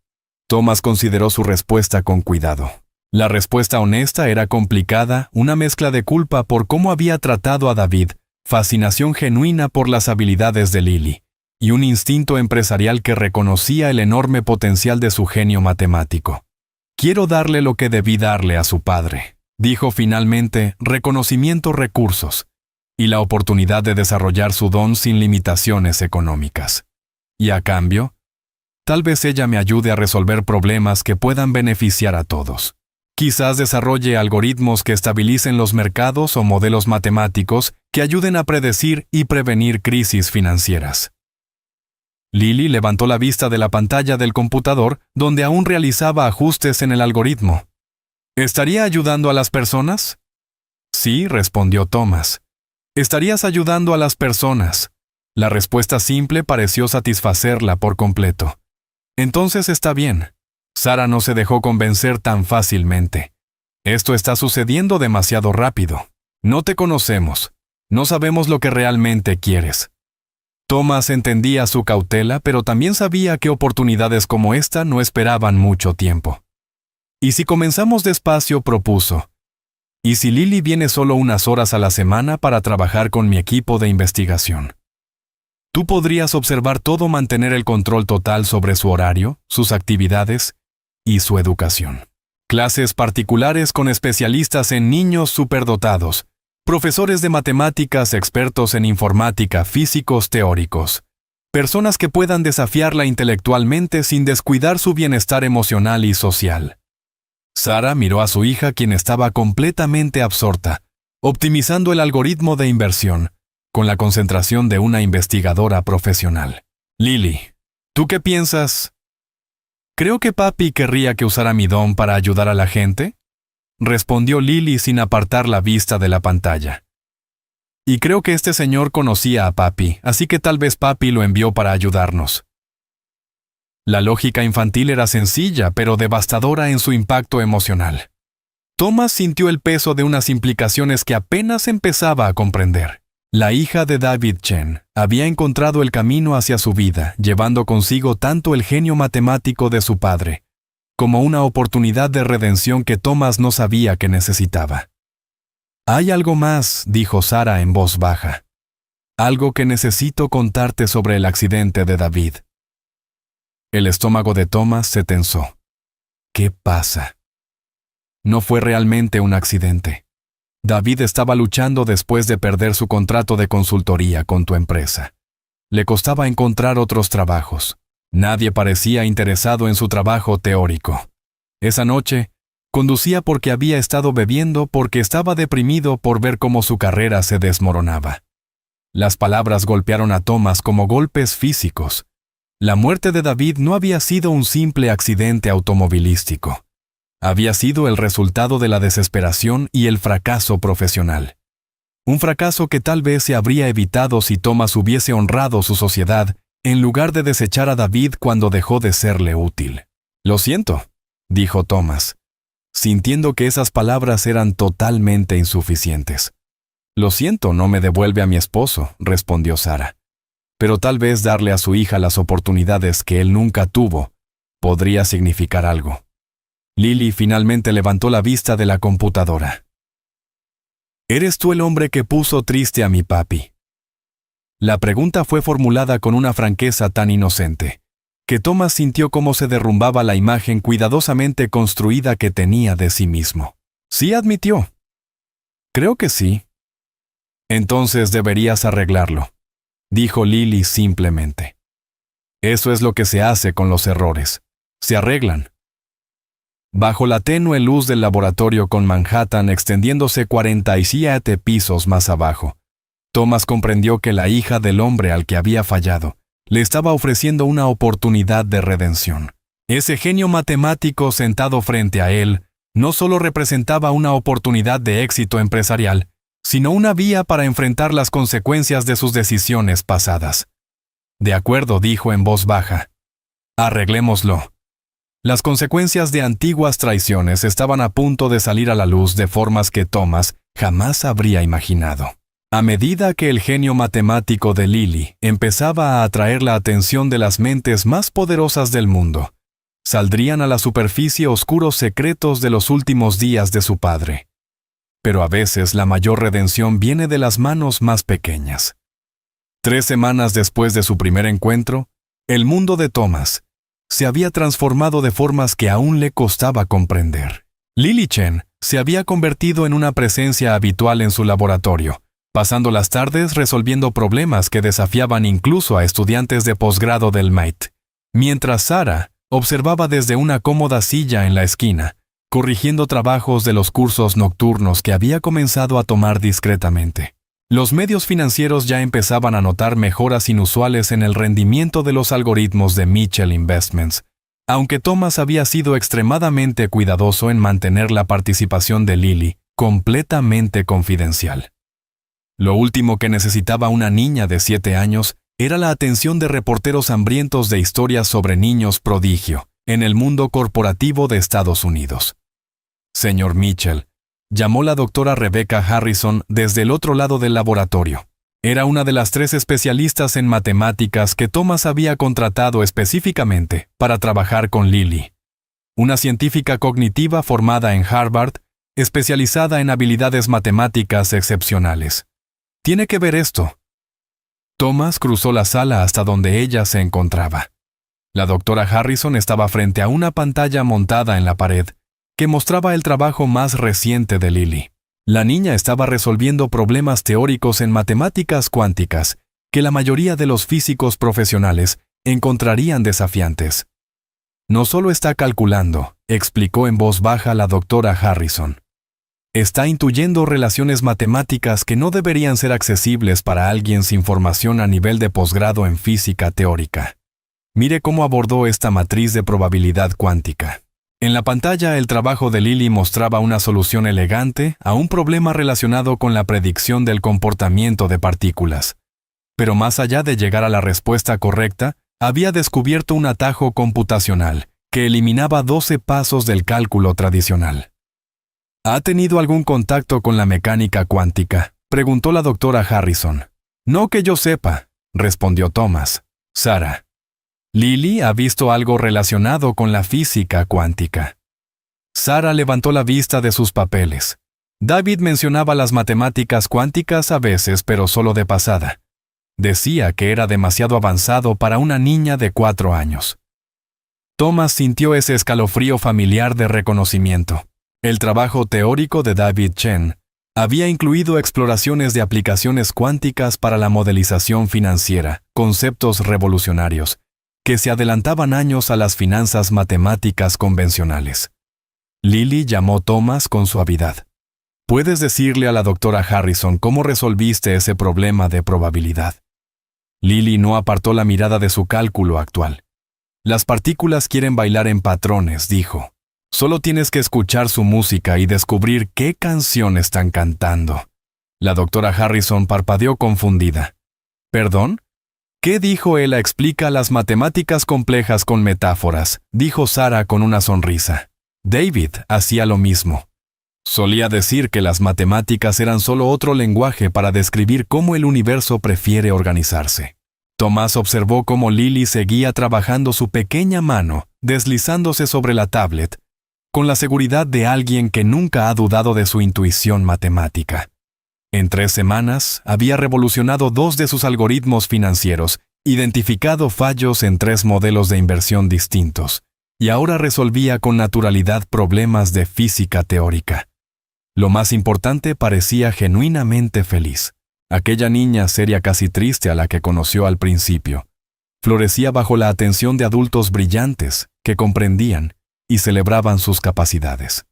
Thomas consideró su respuesta con cuidado. La respuesta honesta era complicada, una mezcla de culpa por cómo había tratado a David, fascinación genuina por las habilidades de Lily, y un instinto empresarial que reconocía el enorme potencial de su genio matemático. «Quiero darle lo que debí darle a su padre», dijo finalmente, «reconocimiento, recursos, y la oportunidad de desarrollar su don sin limitaciones económicas. Y a cambio, tal vez ella me ayude a resolver problemas que puedan beneficiar a todos. Quizás desarrolle algoritmos que estabilicen los mercados o modelos matemáticos que ayuden a predecir y prevenir crisis financieras». Lily levantó la vista de la pantalla del computador, donde aún realizaba ajustes en el algoritmo. «¿Estaría ayudando a las personas?». «Sí», respondió Thomas. «Estarías ayudando a las personas. La respuesta simple pareció satisfacerla por completo. Entonces está bien. Sara no se dejó convencer tan fácilmente. Esto está sucediendo demasiado rápido. No te conocemos. No sabemos lo que realmente quieres. Thomas entendía su cautela, pero también sabía que oportunidades como esta no esperaban mucho tiempo. ¿Y si comenzamos despacio?, propuso. ¿Y si Lily viene solo unas horas a la semana para trabajar con mi equipo de investigación? Tú podrías observar todo, mantener el control total sobre su horario, sus actividades y su educación. Clases particulares con especialistas en niños superdotados, profesores de matemáticas expertos en informática, físicos teóricos, personas que puedan desafiarla intelectualmente sin descuidar su bienestar emocional y social. Sara miró a su hija, quien estaba completamente absorta, optimizando el algoritmo de inversión, con la concentración de una investigadora profesional. Lily, ¿tú qué piensas? Creo que papi querría que usara mi don para ayudar a la gente, respondió Lily sin apartar la vista de la pantalla. Y creo que este señor conocía a papi, así que tal vez papi lo envió para ayudarnos. La lógica infantil era sencilla, pero devastadora en su impacto emocional. Thomas sintió el peso de unas implicaciones que apenas empezaba a comprender. La hija de David Chen había encontrado el camino hacia su vida, llevando consigo tanto el genio matemático de su padre, como una oportunidad de redención que Thomas no sabía que necesitaba. «Hay algo más», dijo Sara en voz baja. «Algo que necesito contarte sobre el accidente de David». El estómago de Thomas se tensó. ¿Qué pasa? No fue realmente un accidente. David estaba luchando después de perder su contrato de consultoría con tu empresa. Le costaba encontrar otros trabajos. Nadie parecía interesado en su trabajo teórico. Esa noche, conducía porque había estado bebiendo, porque estaba deprimido por ver cómo su carrera se desmoronaba. Las palabras golpearon a Thomas como golpes físicos. La muerte de David no había sido un simple accidente automovilístico. Había sido el resultado de la desesperación y el fracaso profesional. Un fracaso que tal vez se habría evitado si Thomas hubiese honrado su sociedad en lugar de desechar a David cuando dejó de serle útil. «Lo siento», dijo Thomas, sintiendo que esas palabras eran totalmente insuficientes. «Lo siento, no me devuelve a mi esposo», respondió Sara. «Pero tal vez darle a su hija las oportunidades que él nunca tuvo podría significar algo». Lily finalmente levantó la vista de la computadora. «¿Eres tú el hombre que puso triste a mi papi?». La pregunta fue formulada con una franqueza tan inocente, que Thomas sintió cómo se derrumbaba la imagen cuidadosamente construida que tenía de sí mismo. «Sí», admitió. «Creo que sí». «Entonces deberías arreglarlo», dijo Lily simplemente. «Eso es lo que se hace con los errores. Se arreglan». Bajo la tenue luz del laboratorio con Manhattan extendiéndose 47 pisos más abajo, Thomas comprendió que la hija del hombre al que había fallado le estaba ofreciendo una oportunidad de redención. Ese genio matemático sentado frente a él no solo representaba una oportunidad de éxito empresarial, sino una vía para enfrentar las consecuencias de sus decisiones pasadas. «De acuerdo», dijo en voz baja. «Arreglémoslo». Las consecuencias de antiguas traiciones estaban a punto de salir a la luz de formas que Thomas jamás habría imaginado. A medida que el genio matemático de Lily empezaba a atraer la atención de las mentes más poderosas del mundo, saldrían a la superficie oscuros secretos de los últimos días de su padre. Pero a veces la mayor redención viene de las manos más pequeñas. 3 semanas después de su primer encuentro, el mundo de Thomas se había transformado de formas que aún le costaba comprender. Lily Chen se había convertido en una presencia habitual en su laboratorio, pasando las tardes resolviendo problemas que desafiaban incluso a estudiantes de posgrado del MIT, mientras Sara observaba desde una cómoda silla en la esquina, corrigiendo trabajos de los cursos nocturnos que había comenzado a tomar discretamente. Los medios financieros ya empezaban a notar mejoras inusuales en el rendimiento de los algoritmos de Mitchell Investments, aunque Thomas había sido extremadamente cuidadoso en mantener la participación de Lily completamente confidencial. Lo último que necesitaba una niña de 7 años era la atención de reporteros hambrientos de historias sobre niños prodigio en el mundo corporativo de Estados Unidos. Señor Mitchell, llamó la doctora Rebecca Harrison desde el otro lado del laboratorio. Era una de las 3 especialistas en matemáticas que Thomas había contratado específicamente para trabajar con Lily. Una científica cognitiva formada en Harvard, especializada en habilidades matemáticas excepcionales. Tiene que ver esto. Thomas cruzó la sala hasta donde ella se encontraba. La doctora Harrison estaba frente a una pantalla montada en la pared que mostraba el trabajo más reciente de Lily. La niña estaba resolviendo problemas teóricos en matemáticas cuánticas que la mayoría de los físicos profesionales encontrarían desafiantes. No solo está calculando, explicó en voz baja la doctora Harrison. Está intuyendo relaciones matemáticas que no deberían ser accesibles para alguien sin formación a nivel de posgrado en física teórica. Mire cómo abordó esta matriz de probabilidad cuántica. En la pantalla, el trabajo de Lily mostraba una solución elegante a un problema relacionado con la predicción del comportamiento de partículas. Pero más allá de llegar a la respuesta correcta, había descubierto un atajo computacional que eliminaba 12 pasos del cálculo tradicional. ¿Ha tenido algún contacto con la mecánica cuántica?, preguntó la doctora Harrison. No que yo sepa, respondió Thomas. Sara. Lily ha visto algo relacionado con la física cuántica. Sara levantó la vista de sus papeles. David mencionaba las matemáticas cuánticas a veces, pero solo de pasada. Decía que era demasiado avanzado para una niña de 4 años. Thomas sintió ese escalofrío familiar de reconocimiento. El trabajo teórico de David Chen había incluido exploraciones de aplicaciones cuánticas para la modelización financiera, conceptos revolucionarios, que se adelantaban años a las finanzas matemáticas convencionales. Lily llamó Thomas con suavidad. ¿Puedes decirle a la doctora Harrison cómo resolviste ese problema de probabilidad? Lily no apartó la mirada de su cálculo actual. Las partículas quieren bailar en patrones, dijo. Solo tienes que escuchar su música y descubrir qué canción están cantando. La doctora Harrison parpadeó confundida. ¿Perdón? ¿Qué dijo él? Explica las matemáticas complejas con metáforas, dijo Sara con una sonrisa. David hacía lo mismo. Solía decir que las matemáticas eran solo otro lenguaje para describir cómo el universo prefiere organizarse. Tomás observó cómo Lily seguía trabajando su pequeña mano, deslizándose sobre la tablet, con la seguridad de alguien que nunca ha dudado de su intuición matemática. En 3 semanas, había revolucionado 2 de sus algoritmos financieros, identificado fallos en 3 modelos de inversión distintos, y ahora resolvía con naturalidad problemas de física teórica. Lo más importante, parecía genuinamente feliz. Aquella niña seria, casi triste a la que conoció al principio, florecía bajo la atención de adultos brillantes que comprendían y celebraban sus capacidades.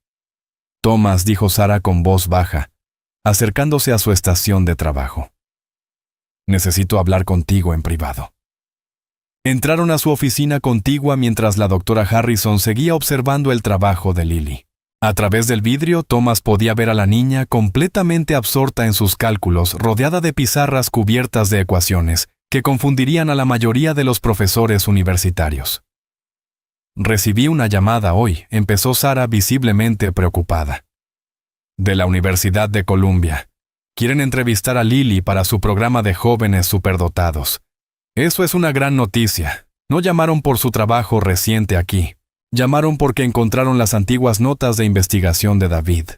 Thomas, dijo Sara con voz baja, acercándose a su estación de trabajo. Necesito hablar contigo en privado. Entraron a su oficina contigua mientras la doctora Harrison seguía observando el trabajo de Lily. A través del vidrio, Thomas podía ver a la niña completamente absorta en sus cálculos, rodeada de pizarras cubiertas de ecuaciones que confundirían a la mayoría de los profesores universitarios. Recibí una llamada hoy, empezó Sara visiblemente preocupada. De la Universidad de Columbia. Quieren entrevistar a Lily para su programa de jóvenes superdotados. Eso es una gran noticia. No llamaron por su trabajo reciente aquí. Llamaron porque encontraron las antiguas notas de investigación de David.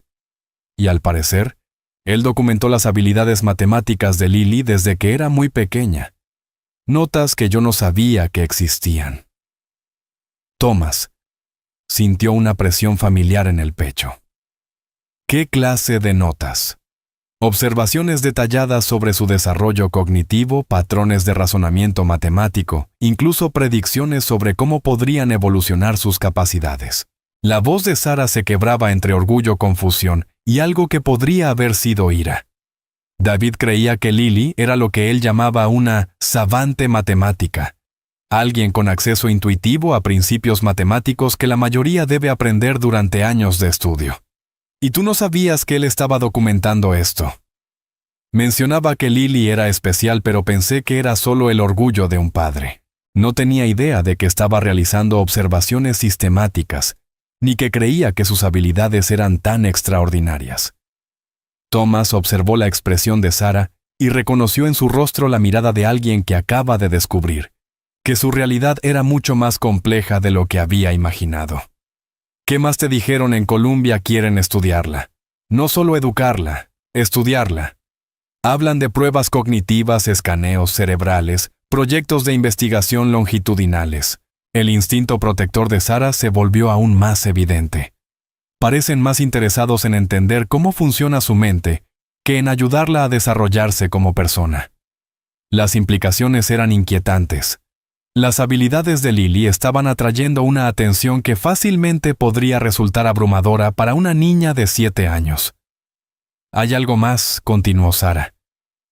Y al parecer, él documentó las habilidades matemáticas de Lily desde que era muy pequeña. Notas que yo no sabía que existían. Thomas sintió una presión familiar en el pecho. ¿Qué clase de notas? Observaciones detalladas sobre su desarrollo cognitivo, patrones de razonamiento matemático, incluso predicciones sobre cómo podrían evolucionar sus capacidades. La voz de Sara se quebraba entre orgullo, confusión y algo que podría haber sido ira. David creía que Lily era lo que él llamaba una savante matemática, alguien con acceso intuitivo a principios matemáticos que la mayoría debe aprender durante años de estudio. ¿Y tú no sabías que él estaba documentando esto? Mencionaba que Lily era especial, pero pensé que era solo el orgullo de un padre. No tenía idea de que estaba realizando observaciones sistemáticas, ni que creía que sus habilidades eran tan extraordinarias. Thomas observó la expresión de Sarah y reconoció en su rostro la mirada de alguien que acaba de descubrir que su realidad era mucho más compleja de lo que había imaginado. ¿Qué más te dijeron en Columbia? Quieren estudiarla. No solo educarla, estudiarla. Hablan de pruebas cognitivas, escaneos cerebrales, proyectos de investigación longitudinales. El instinto protector de Sarah se volvió aún más evidente. Parecen más interesados en entender cómo funciona su mente que en ayudarla a desarrollarse como persona. Las implicaciones eran inquietantes. Las habilidades de Lily estaban atrayendo una atención que fácilmente podría resultar abrumadora para una niña de 7 años. «Hay algo más», continuó Sarah.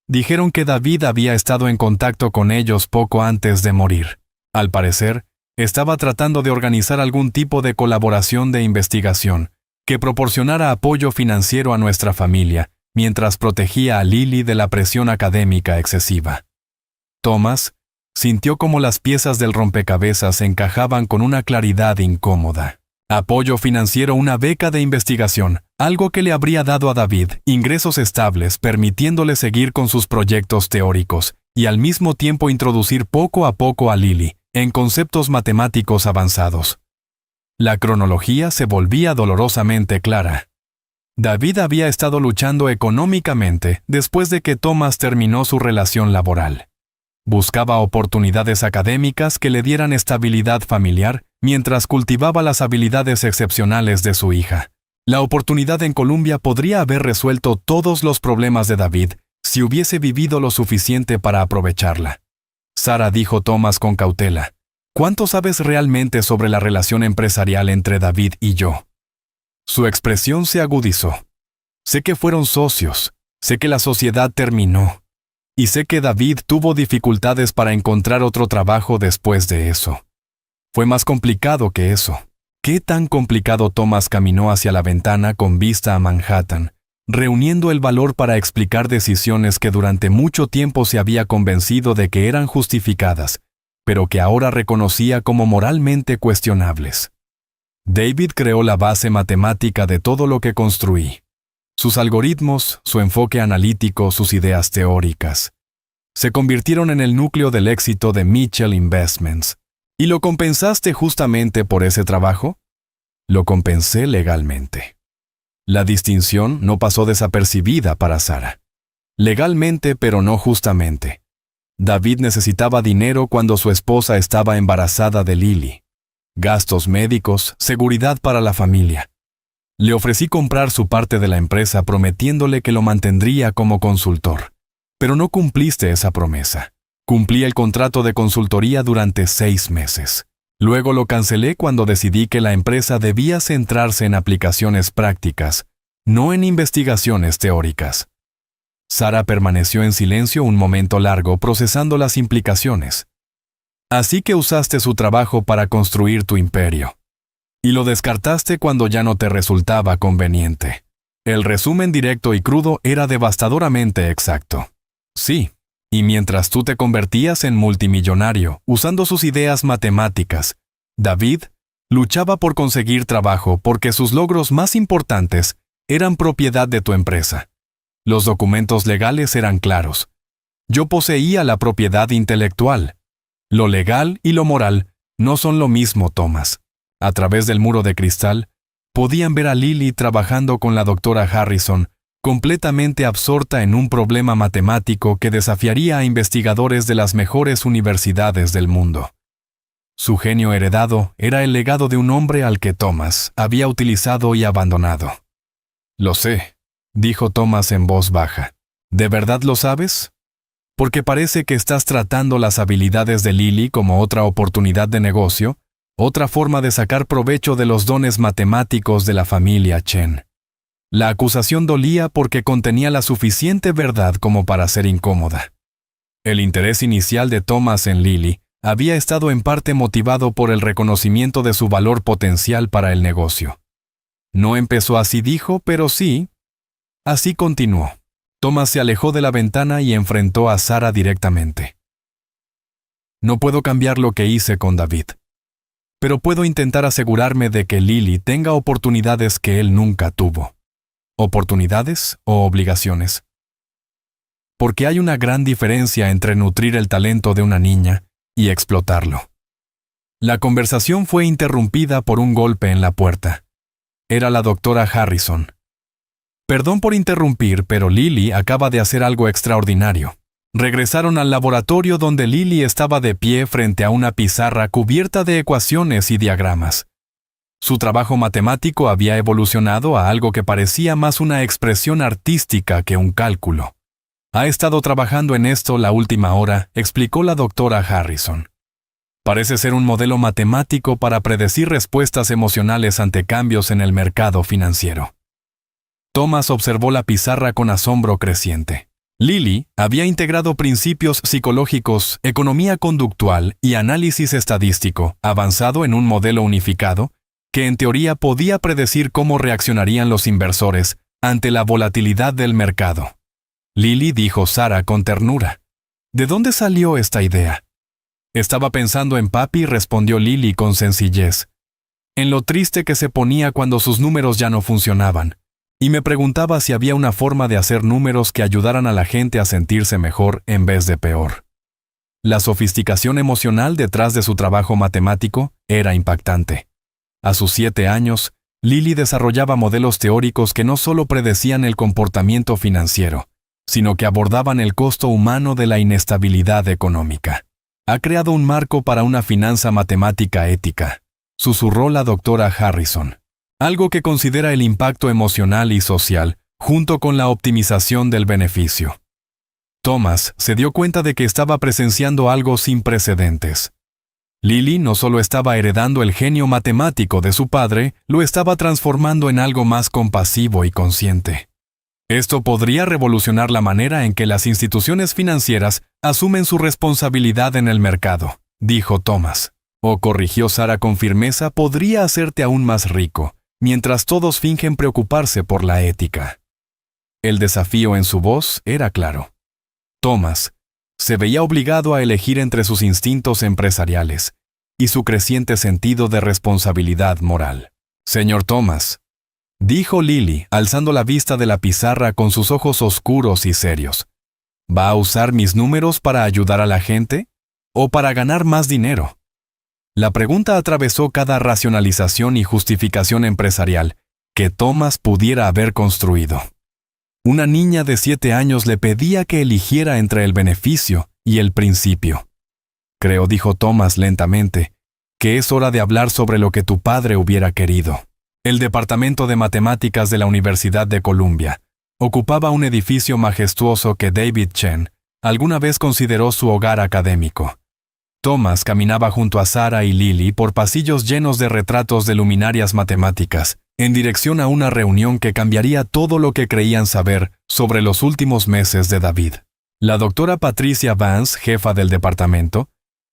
«Dijeron que David había estado en contacto con ellos poco antes de morir. Al parecer, estaba tratando de organizar algún tipo de colaboración de investigación que proporcionara apoyo financiero a nuestra familia, mientras protegía a Lily de la presión académica excesiva». Thomas sintió como las piezas del rompecabezas encajaban con una claridad incómoda. Apoyo financiero, una beca de investigación, algo que le habría dado a David ingresos estables, permitiéndole seguir con sus proyectos teóricos y al mismo tiempo introducir poco a poco a Lily en conceptos matemáticos avanzados. La cronología se volvía dolorosamente clara. David había estado luchando económicamente después de que Thomas terminó su relación laboral. Buscaba oportunidades académicas que le dieran estabilidad familiar mientras cultivaba las habilidades excepcionales de su hija. La oportunidad en Columbia podría haber resuelto todos los problemas de David si hubiese vivido lo suficiente para aprovecharla. Sarah, dijo Thomas con cautela, «¿Cuánto sabes realmente sobre la relación empresarial entre David y yo?» Su expresión se agudizó. «Sé que fueron socios, sé que la sociedad terminó. Y sé que David tuvo dificultades para encontrar otro trabajo después de eso. Fue más complicado que eso». ¿Qué tan complicado? Thomas caminó hacia la ventana con vista a Manhattan, reuniendo el valor para explicar decisiones que durante mucho tiempo se había convencido de que eran justificadas, pero que ahora reconocía como moralmente cuestionables. David creó la base matemática de todo lo que construí. Sus algoritmos, su enfoque analítico, sus ideas teóricas. Se convirtieron en el núcleo del éxito de Mitchell Investments. ¿Y lo compensaste justamente por ese trabajo? Lo compensé legalmente. La distinción no pasó desapercibida para Sarah. Legalmente, pero no justamente. David necesitaba dinero cuando su esposa estaba embarazada de Lily. Gastos médicos, seguridad para la familia. Le ofrecí comprar su parte de la empresa prometiéndole que lo mantendría como consultor. Pero no cumpliste esa promesa. Cumplí el contrato de consultoría durante 6 meses. Luego lo cancelé cuando decidí que la empresa debía centrarse en aplicaciones prácticas, no en investigaciones teóricas. Sarah permaneció en silencio un momento largo procesando las implicaciones. Así que usaste su trabajo para construir tu imperio. Y lo descartaste cuando ya no te resultaba conveniente. El resumen directo y crudo era devastadoramente exacto. Sí. Y mientras tú te convertías en multimillonario usando sus ideas matemáticas, David luchaba por conseguir trabajo porque sus logros más importantes eran propiedad de tu empresa. Los documentos legales eran claros. Yo poseía la propiedad intelectual. Lo legal y lo moral no son lo mismo, Thomas. A través del muro de cristal, podían ver a Lily trabajando con la doctora Harrison, completamente absorta en un problema matemático que desafiaría a investigadores de las mejores universidades del mundo. Su genio heredado era el legado de un hombre al que Thomas había utilizado y abandonado. «Lo sé», dijo Thomas en voz baja. «¿De verdad lo sabes? Porque parece que estás tratando las habilidades de Lily como otra oportunidad de negocio, otra forma de sacar provecho de los dones matemáticos de la familia Chen». La acusación dolía porque contenía la suficiente verdad como para ser incómoda. El interés inicial de Thomas en Lily había estado en parte motivado por el reconocimiento de su valor potencial para el negocio. No empezó así, dijo, pero sí. Así continuó. Thomas se alejó de la ventana y enfrentó a Sarah directamente. No puedo cambiar lo que hice con David, pero puedo intentar asegurarme de que Lily tenga oportunidades que él nunca tuvo. ¿Oportunidades o obligaciones? Porque hay una gran diferencia entre nutrir el talento de una niña y explotarlo. La conversación fue interrumpida por un golpe en la puerta. Era la doctora Harrison. Perdón por interrumpir, pero Lily acaba de hacer algo extraordinario. Regresaron al laboratorio donde Lily estaba de pie frente a una pizarra cubierta de ecuaciones y diagramas. Su trabajo matemático había evolucionado a algo que parecía más una expresión artística que un cálculo. Ha estado trabajando en esto la última hora, explicó la doctora Harrison. Parece ser un modelo matemático para predecir respuestas emocionales ante cambios en el mercado financiero. Thomas observó la pizarra con asombro creciente. Lily había integrado principios psicológicos, economía conductual y análisis estadístico avanzado en un modelo unificado que en teoría podía predecir cómo reaccionarían los inversores ante la volatilidad del mercado. Lily, dijo Sarah con ternura. ¿De dónde salió esta idea? Estaba pensando en papi, respondió Lily con sencillez. En lo triste que se ponía cuando sus números ya no funcionaban. Y me preguntaba si había una forma de hacer números que ayudaran a la gente a sentirse mejor en vez de peor. La sofisticación emocional detrás de su trabajo matemático era impactante. A sus 7 años, Lily desarrollaba modelos teóricos que no solo predecían el comportamiento financiero, sino que abordaban el costo humano de la inestabilidad económica. Ha creado un marco para una finanza matemática ética, susurró la doctora Harrison. Algo que considera el impacto emocional y social, junto con la optimización del beneficio. Thomas se dio cuenta de que estaba presenciando algo sin precedentes. Lily no solo estaba heredando el genio matemático de su padre, lo estaba transformando en algo más compasivo y consciente. Esto podría revolucionar la manera en que las instituciones financieras asumen su responsabilidad en el mercado, dijo Thomas. O corrigió Sarah con firmeza, podría hacerte aún más rico, mientras todos fingen preocuparse por la ética. El desafío en su voz era claro. Thomas se veía obligado a elegir entre sus instintos empresariales y su creciente sentido de responsabilidad moral. Señor Thomas, dijo Lily, alzando la vista de la pizarra con sus ojos oscuros y serios. ¿Va a usar mis números para ayudar a la gente o para ganar más dinero? La pregunta atravesó cada racionalización y justificación empresarial que Thomas pudiera haber construido. Una niña de 7 años le pedía que eligiera entre el beneficio y el principio. Creo, dijo Thomas lentamente, que es hora de hablar sobre lo que tu padre hubiera querido. El Departamento de Matemáticas de la Universidad de Columbia ocupaba un edificio majestuoso que David Chen alguna vez consideró su hogar académico. Thomas caminaba junto a Sarah y Lily por pasillos llenos de retratos de luminarias matemáticas, en dirección a una reunión que cambiaría todo lo que creían saber sobre los últimos meses de David. La doctora Patricia Vance, jefa del departamento,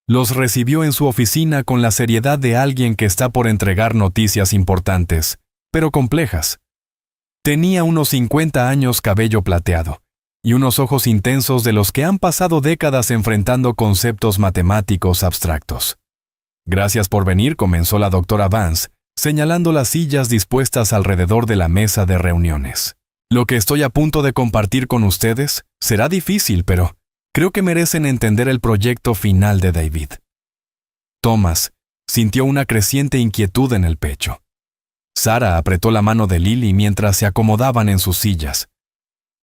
los recibió en su oficina con la seriedad de alguien que está por entregar noticias importantes, pero complejas. Tenía unos 50 años, cabello plateado, y unos ojos intensos de los que han pasado décadas enfrentando conceptos matemáticos abstractos. Gracias por venir, comenzó la doctora Vance, señalando las sillas dispuestas alrededor de la mesa de reuniones. Lo que estoy a punto de compartir con ustedes será difícil, pero creo que merecen entender el proyecto final de David. Thomas sintió una creciente inquietud en el pecho. Sarah apretó la mano de Lily mientras se acomodaban en sus sillas.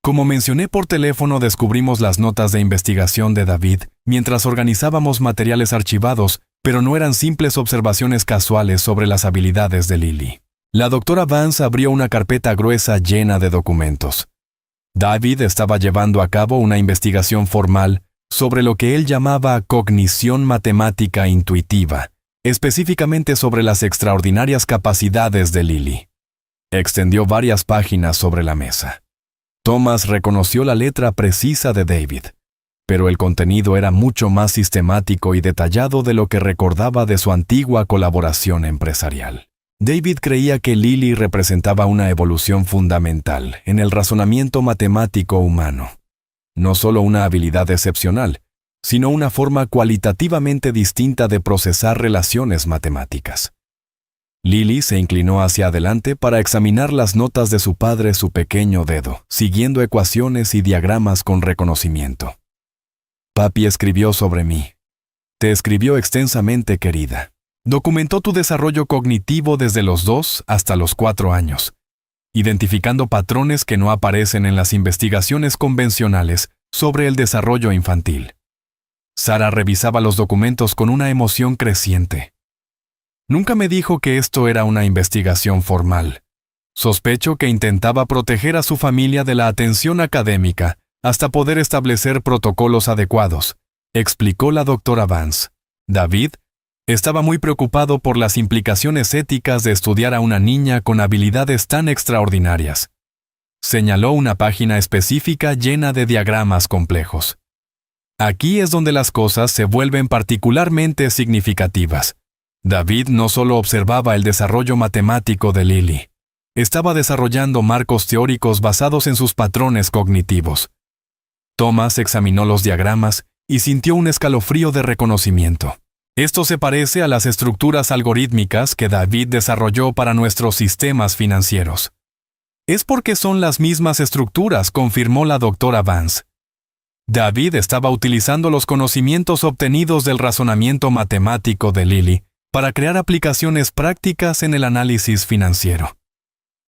Como mencioné por teléfono, descubrimos las notas de investigación de David mientras organizábamos materiales archivados, pero no eran simples observaciones casuales sobre las habilidades de Lily. La doctora Vance abrió una carpeta gruesa llena de documentos. David estaba llevando a cabo una investigación formal sobre lo que él llamaba cognición matemática intuitiva, específicamente sobre las extraordinarias capacidades de Lily. Extendió varias páginas sobre la mesa. Thomas reconoció la letra precisa de David, pero el contenido era mucho más sistemático y detallado de lo que recordaba de su antigua colaboración empresarial. David creía que Lily representaba una evolución fundamental en el razonamiento matemático humano. No solo una habilidad excepcional, sino una forma cualitativamente distinta de procesar relaciones matemáticas. Lily se inclinó hacia adelante para examinar las notas de su padre su pequeño dedo, siguiendo ecuaciones y diagramas con reconocimiento. Papi escribió sobre mí. Te escribió extensamente, querida. Documentó tu desarrollo cognitivo desde los 2 hasta los 4 años, identificando patrones que no aparecen en las investigaciones convencionales sobre el desarrollo infantil. Sara revisaba los documentos con una emoción creciente. Nunca me dijo que esto era una investigación formal. Sospecho que intentaba proteger a su familia de la atención académica hasta poder establecer protocolos adecuados, explicó la doctora Vance. David estaba muy preocupado por las implicaciones éticas de estudiar a una niña con habilidades tan extraordinarias. Señaló una página específica llena de diagramas complejos. Aquí es donde las cosas se vuelven particularmente significativas. David no solo observaba el desarrollo matemático de Lily, estaba desarrollando marcos teóricos basados en sus patrones cognitivos. Thomas examinó los diagramas y sintió un escalofrío de reconocimiento. Esto se parece a las estructuras algorítmicas que David desarrolló para nuestros sistemas financieros. Es porque son las mismas estructuras, confirmó la doctora Vance. David estaba utilizando los conocimientos obtenidos del razonamiento matemático de Lily para crear aplicaciones prácticas en el análisis financiero.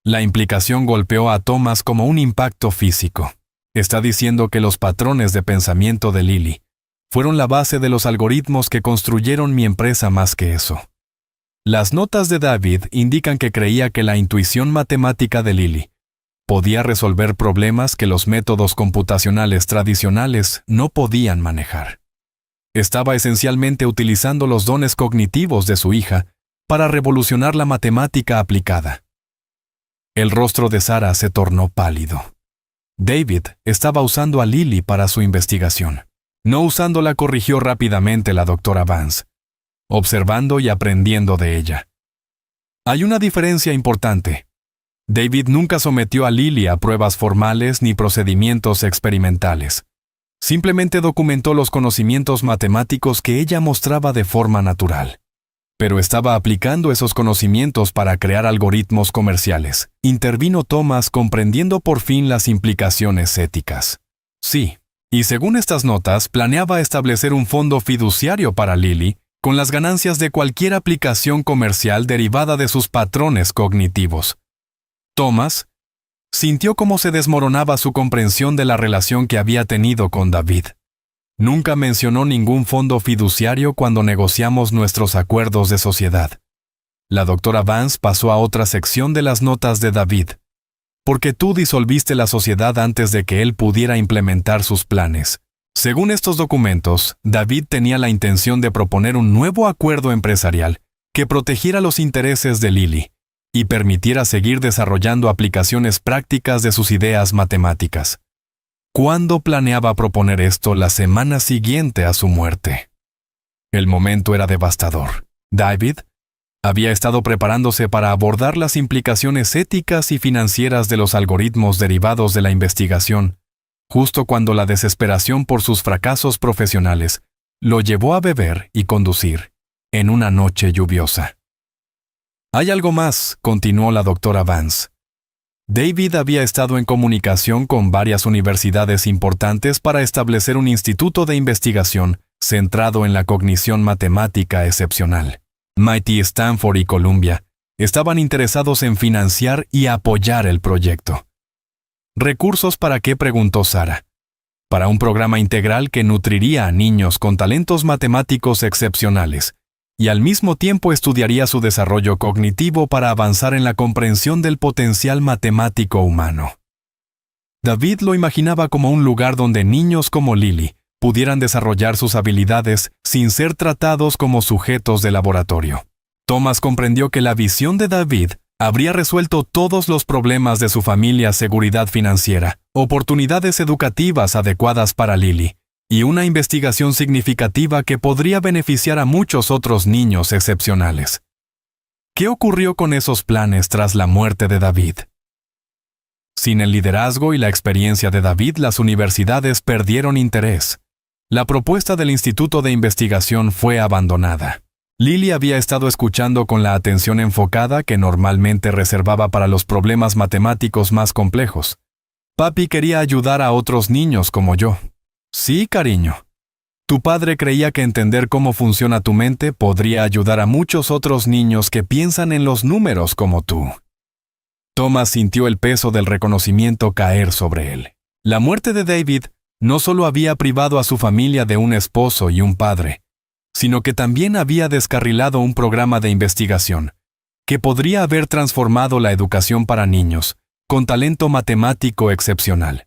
La implicación golpeó a Thomas como un impacto físico. Está diciendo que los patrones de pensamiento de Lily fueron la base de los algoritmos que construyeron mi empresa más que eso. Las notas de David indican que creía que la intuición matemática de Lily podía resolver problemas que los métodos computacionales tradicionales no podían manejar. Estaba esencialmente utilizando los dones cognitivos de su hija para revolucionar la matemática aplicada. El rostro de Sara se tornó pálido. David estaba usando a Lily para su investigación. No usándola, corrigió rápidamente la doctora Vance, observando y aprendiendo de ella. Hay una diferencia importante. David nunca sometió a Lily a pruebas formales ni procedimientos experimentales. Simplemente documentó los conocimientos matemáticos que ella mostraba de forma natural. Pero estaba aplicando esos conocimientos para crear algoritmos comerciales. Intervino Thomas, comprendiendo por fin las implicaciones éticas. Sí. Y según estas notas, planeaba establecer un fondo fiduciario para Lily con las ganancias de cualquier aplicación comercial derivada de sus patrones cognitivos. Thomas sintió cómo se desmoronaba su comprensión de la relación que había tenido con David. Nunca mencionó ningún fondo fiduciario cuando negociamos nuestros acuerdos de sociedad. La doctora Vance pasó a otra sección de las notas de David. Porque tú disolviste la sociedad antes de que él pudiera implementar sus planes. Según estos documentos, David tenía la intención de proponer un nuevo acuerdo empresarial que protegiera los intereses de Lily y permitiera seguir desarrollando aplicaciones prácticas de sus ideas matemáticas. ¿Cuándo planeaba proponer esto? La semana siguiente a su muerte. El momento era devastador. David había estado preparándose para abordar las implicaciones éticas y financieras de los algoritmos derivados de la investigación, justo cuando la desesperación por sus fracasos profesionales lo llevó a beber y conducir en una noche lluviosa. Hay algo más, continuó la doctora Vance. David había estado en comunicación con varias universidades importantes para establecer un instituto de investigación centrado en la cognición matemática excepcional. MIT, Stanford y Columbia estaban interesados en financiar y apoyar el proyecto. ¿Recursos para qué?, preguntó Sara. Para un programa integral que nutriría a niños con talentos matemáticos excepcionales y al mismo tiempo estudiaría su desarrollo cognitivo para avanzar en la comprensión del potencial matemático humano. David lo imaginaba como un lugar donde niños como Lily pudieran desarrollar sus habilidades sin ser tratados como sujetos de laboratorio. Thomas comprendió que la visión de David habría resuelto todos los problemas de su familia: seguridad financiera, oportunidades educativas adecuadas para Lily, y una investigación significativa que podría beneficiar a muchos otros niños excepcionales. ¿Qué ocurrió con esos planes tras la muerte de David? Sin el liderazgo y la experiencia de David, las universidades perdieron interés. La propuesta del Instituto de Investigación fue abandonada. Lily había estado escuchando con la atención enfocada que normalmente reservaba para los problemas matemáticos más complejos. Papi quería ayudar a otros niños como yo. Sí, cariño. Tu padre creía que entender cómo funciona tu mente podría ayudar a muchos otros niños que piensan en los números como tú. Thomas sintió el peso del reconocimiento caer sobre él. La muerte de David no solo había privado a su familia de un esposo y un padre, sino que también había descarrilado un programa de investigación que podría haber transformado la educación para niños con talento matemático excepcional.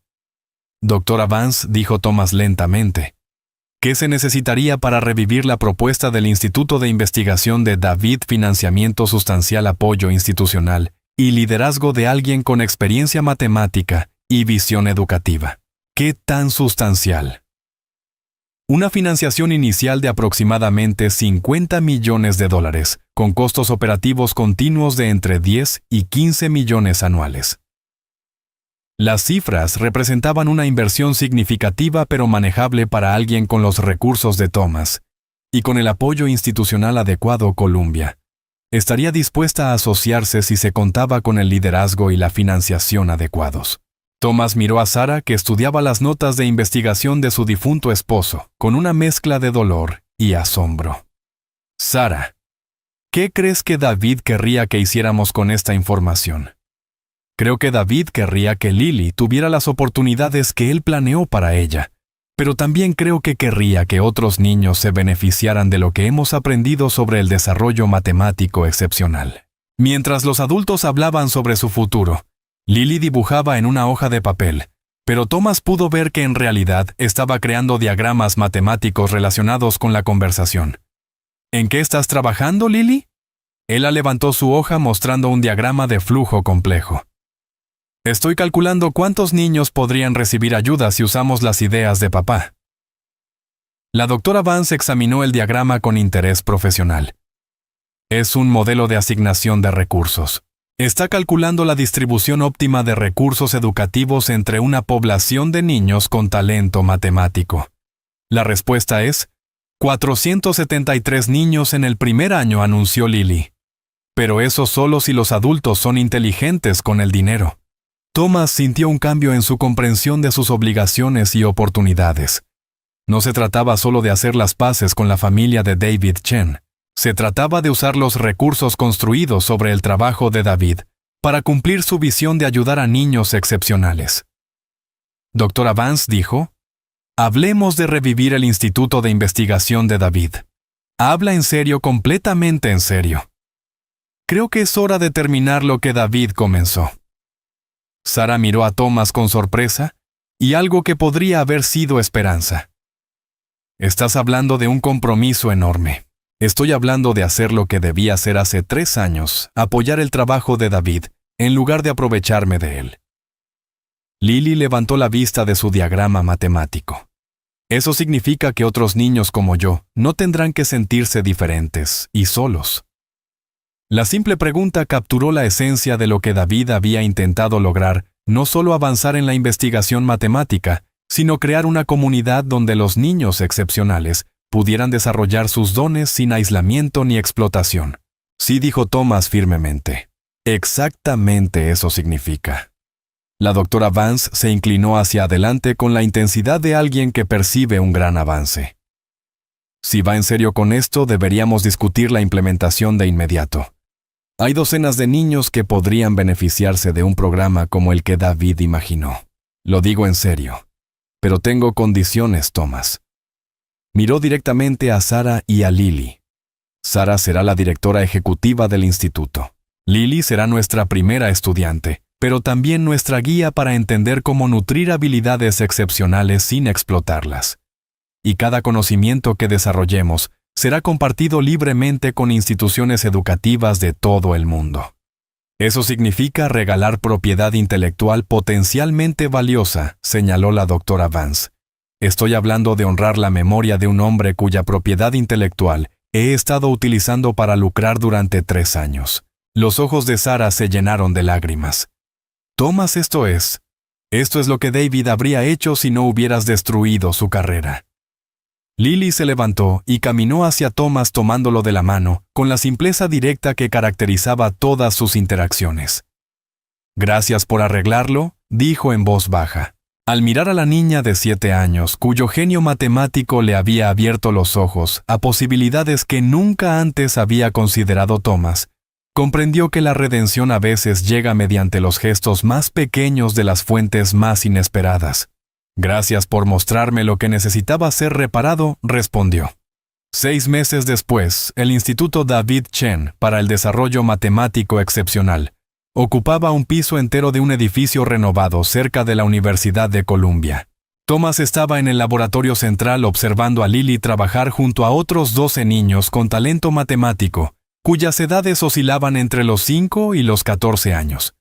Doctora Vance, dijo Thomas lentamente, ¿qué se necesitaría para revivir la propuesta del Instituto de Investigación de David? Financiamiento sustancial, apoyo institucional y liderazgo de alguien con experiencia matemática y visión educativa. ¿Qué tan sustancial? Una financiación inicial de aproximadamente $50 millones, con costos operativos continuos de entre 10 y 15 millones anuales. Las cifras representaban una inversión significativa pero manejable para alguien con los recursos de Thomas, y con el apoyo institucional adecuado. Columbia estaría dispuesta a asociarse si se contaba con el liderazgo y la financiación adecuados. Thomas miró a Sarah, que estudiaba las notas de investigación de su difunto esposo, con una mezcla de dolor y asombro. Sarah, ¿qué crees que David querría que hiciéramos con esta información? Creo que David querría que Lily tuviera las oportunidades que él planeó para ella, pero también creo que querría que otros niños se beneficiaran de lo que hemos aprendido sobre el desarrollo matemático excepcional. Mientras los adultos hablaban sobre su futuro, Lily dibujaba en una hoja de papel, pero Thomas pudo ver que en realidad estaba creando diagramas matemáticos relacionados con la conversación. ¿En qué estás trabajando, Lily? Ella levantó su hoja mostrando un diagrama de flujo complejo. Estoy calculando cuántos niños podrían recibir ayuda si usamos las ideas de papá. La doctora Vance examinó el diagrama con interés profesional. Es un modelo de asignación de recursos. Está calculando la distribución óptima de recursos educativos entre una población de niños con talento matemático. La respuesta es 473 niños en el primer año, anunció Lily. Pero eso solo si los adultos son inteligentes con el dinero. Thomas sintió un cambio en su comprensión de sus obligaciones y oportunidades. No se trataba solo de hacer las paces con la familia de David Chen. Se trataba de usar los recursos construidos sobre el trabajo de David para cumplir su visión de ayudar a niños excepcionales. Doctora Vance dijo, hablemos de revivir el Instituto de Investigación de David. Habla en serio, completamente en serio. Creo que es hora de terminar lo que David comenzó. Sarah miró a Thomas con sorpresa y algo que podría haber sido esperanza. Estás hablando de un compromiso enorme. Estoy hablando de hacer lo que debía hacer hace 3 años, apoyar el trabajo de David, en lugar de aprovecharme de él. Lily levantó la vista de su diagrama matemático. Eso significa que otros niños como yo no tendrán que sentirse diferentes y solos. La simple pregunta capturó la esencia de lo que David había intentado lograr, no solo avanzar en la investigación matemática, sino crear una comunidad donde los niños excepcionales pudieran desarrollar sus dones sin aislamiento ni explotación. Sí, dijo Thomas firmemente. Exactamente eso significa. La doctora Vance se inclinó hacia adelante con la intensidad de alguien que percibe un gran avance. Si va en serio con esto, deberíamos discutir la implementación de inmediato. Hay docenas de niños que podrían beneficiarse de un programa como el que David imaginó. Lo digo en serio. Pero tengo condiciones, Thomas. Miró directamente a Sarah y a Lily. Sarah será la directora ejecutiva del instituto. Lily será nuestra primera estudiante, pero también nuestra guía para entender cómo nutrir habilidades excepcionales sin explotarlas. Y cada conocimiento que desarrollemos será compartido libremente con instituciones educativas de todo el mundo. Eso significa regalar propiedad intelectual potencialmente valiosa, señaló la doctora Vance. Estoy hablando de honrar la memoria de un hombre cuya propiedad intelectual he estado utilizando para lucrar durante 3 años. Los ojos de Sara se llenaron de lágrimas. Thomas, esto es lo que David habría hecho si no hubieras destruido su carrera. Lily se levantó y caminó hacia Thomas tomándolo de la mano, con la simpleza directa que caracterizaba todas sus interacciones. Gracias por arreglarlo, dijo en voz baja. Al mirar a la niña de 7 años, cuyo genio matemático le había abierto los ojos a posibilidades que nunca antes había considerado Thomas, comprendió que la redención a veces llega mediante los gestos más pequeños de las fuentes más inesperadas. Gracias por mostrarme lo que necesitaba ser reparado, respondió. 6 meses después, el Instituto David Chen para el Desarrollo Matemático Excepcional ocupaba un piso entero de un edificio renovado cerca de la Universidad de Columbia. Thomas estaba en el laboratorio central observando a Lily trabajar junto a otros 12 niños con talento matemático, cuyas edades oscilaban entre los 5 y los 14 años.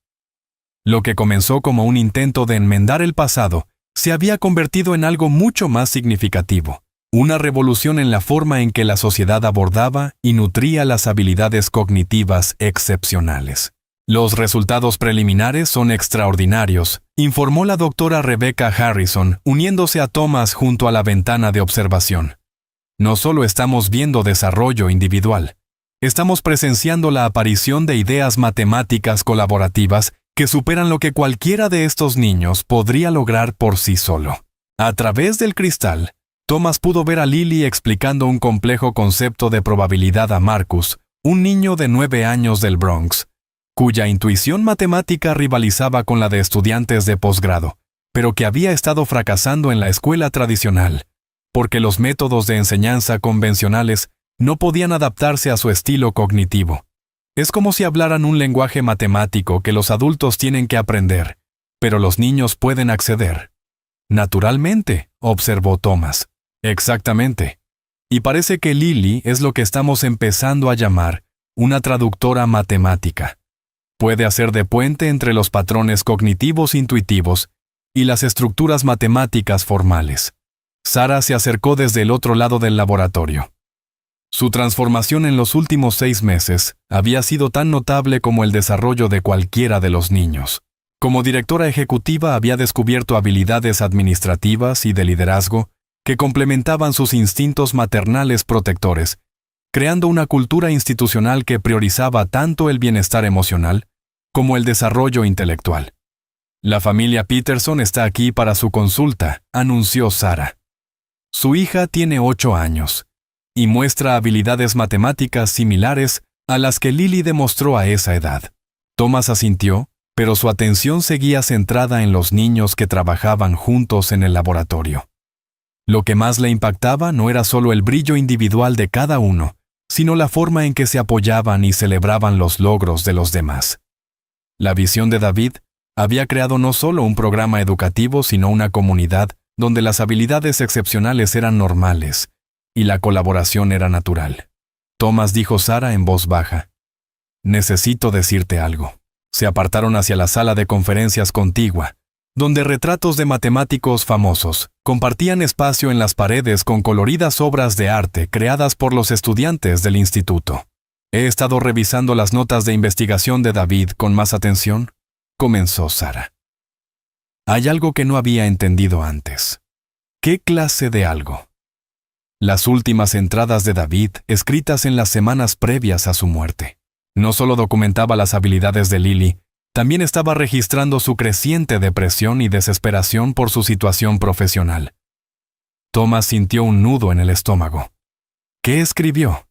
Lo que comenzó como un intento de enmendar el pasado se había convertido en algo mucho más significativo, una revolución en la forma en que la sociedad abordaba y nutría las habilidades cognitivas excepcionales. Los resultados preliminares son extraordinarios, informó la doctora Rebecca Harrison, uniéndose a Thomas junto a la ventana de observación. No solo estamos viendo desarrollo individual, estamos presenciando la aparición de ideas matemáticas colaborativas que superan lo que cualquiera de estos niños podría lograr por sí solo. A través del cristal, Thomas pudo ver a Lily explicando un complejo concepto de probabilidad a Marcus, un niño de 9 años del Bronx, cuya intuición matemática rivalizaba con la de estudiantes de posgrado, pero que había estado fracasando en la escuela tradicional, porque los métodos de enseñanza convencionales no podían adaptarse a su estilo cognitivo. Es como si hablaran un lenguaje matemático que los adultos tienen que aprender, pero los niños pueden acceder. Naturalmente, observó Thomas. Exactamente. Y parece que Lily es lo que estamos empezando a llamar una traductora matemática. Puede hacer de puente entre los patrones cognitivos intuitivos y las estructuras matemáticas formales. Sara se acercó desde el otro lado del laboratorio. Su transformación en los últimos 6 meses había sido tan notable como el desarrollo de cualquiera de los niños. Como directora ejecutiva había descubierto habilidades administrativas y de liderazgo que complementaban sus instintos maternales protectores, creando una cultura institucional que priorizaba tanto el bienestar emocional como el desarrollo intelectual. La familia Peterson está aquí para su consulta, anunció Sara. Su hija tiene 8 años. Y muestra habilidades matemáticas similares a las que Lily demostró a esa edad. Thomas asintió, pero su atención seguía centrada en los niños que trabajaban juntos en el laboratorio. Lo que más le impactaba no era solo el brillo individual de cada uno, sino la forma en que se apoyaban y celebraban los logros de los demás. La visión de David había creado no solo un programa educativo, sino una comunidad donde las habilidades excepcionales eran normales, y la colaboración era natural. Thomas, dijo Sara en voz baja. Necesito decirte algo. Se apartaron hacia la sala de conferencias contigua, donde retratos de matemáticos famosos compartían espacio en las paredes con coloridas obras de arte creadas por los estudiantes del instituto. He estado revisando las notas de investigación de David con más atención, comenzó Sara. Hay algo que no había entendido antes. ¿Qué clase de algo? Las últimas entradas de David, escritas en las semanas previas a su muerte, no solo documentaba las habilidades de Lily, también estaba registrando su creciente depresión y desesperación por su situación profesional. Thomas sintió un nudo en el estómago. ¿Qué escribió?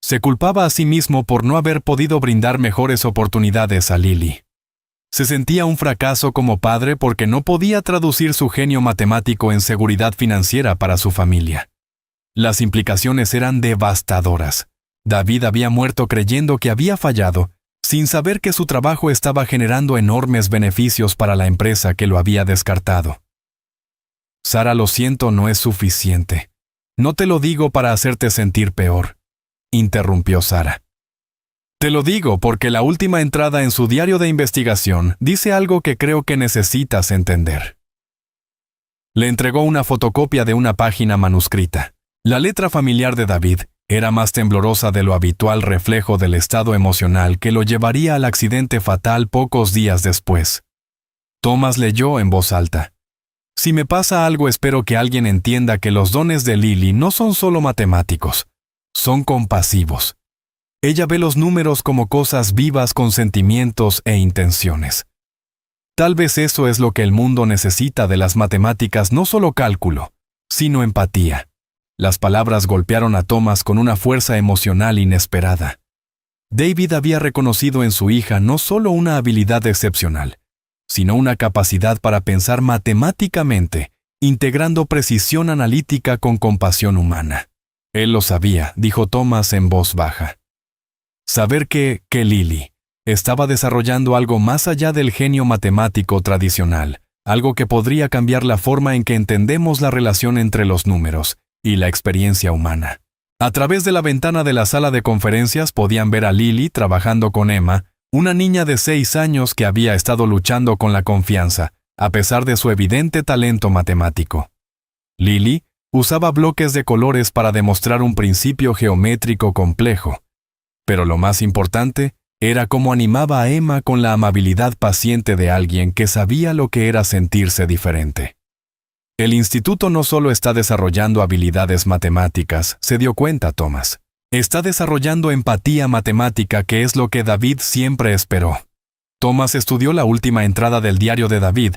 Se culpaba a sí mismo por no haber podido brindar mejores oportunidades a Lily. Se sentía un fracaso como padre porque no podía traducir su genio matemático en seguridad financiera para su familia. Las implicaciones eran devastadoras. David había muerto creyendo que había fallado, sin saber que su trabajo estaba generando enormes beneficios para la empresa que lo había descartado. Sara, lo siento, no es suficiente. No te lo digo para hacerte sentir peor, interrumpió Sara. Te lo digo porque la última entrada en su diario de investigación dice algo que creo que necesitas entender. Le entregó una fotocopia de una página manuscrita. La letra familiar de David Era más temblorosa de lo habitual, reflejo del estado emocional que lo llevaría al accidente fatal pocos días después. Thomas leyó en voz alta: «Si me pasa algo, espero que alguien entienda que los dones de Lily no son solo matemáticos, son compasivos. Ella ve los números como cosas vivas con sentimientos e intenciones. Tal vez eso es lo que el mundo necesita de las matemáticas, no solo cálculo, sino empatía». Las palabras golpearon a Thomas con una fuerza emocional inesperada. David había reconocido en su hija no solo una habilidad excepcional, sino una capacidad para pensar matemáticamente, integrando precisión analítica con compasión humana. Él lo sabía, dijo Thomas en voz baja. Saber que Lily estaba desarrollando algo más allá del genio matemático tradicional, algo que podría cambiar la forma en que entendemos la relación entre los números y la experiencia humana. A través de la ventana de la sala de conferencias podían ver a Lily trabajando con Emma, una niña de 6 años que había estado luchando con la confianza, a pesar de su evidente talento matemático. Lily usaba bloques de colores para demostrar un principio geométrico complejo, pero lo más importante era cómo animaba a Emma con la amabilidad paciente de alguien que sabía lo que era sentirse diferente. El instituto no solo está desarrollando habilidades matemáticas, se dio cuenta Thomas. Está desarrollando empatía matemática, que es lo que David siempre esperó. Thomas estudió la última entrada del diario de David,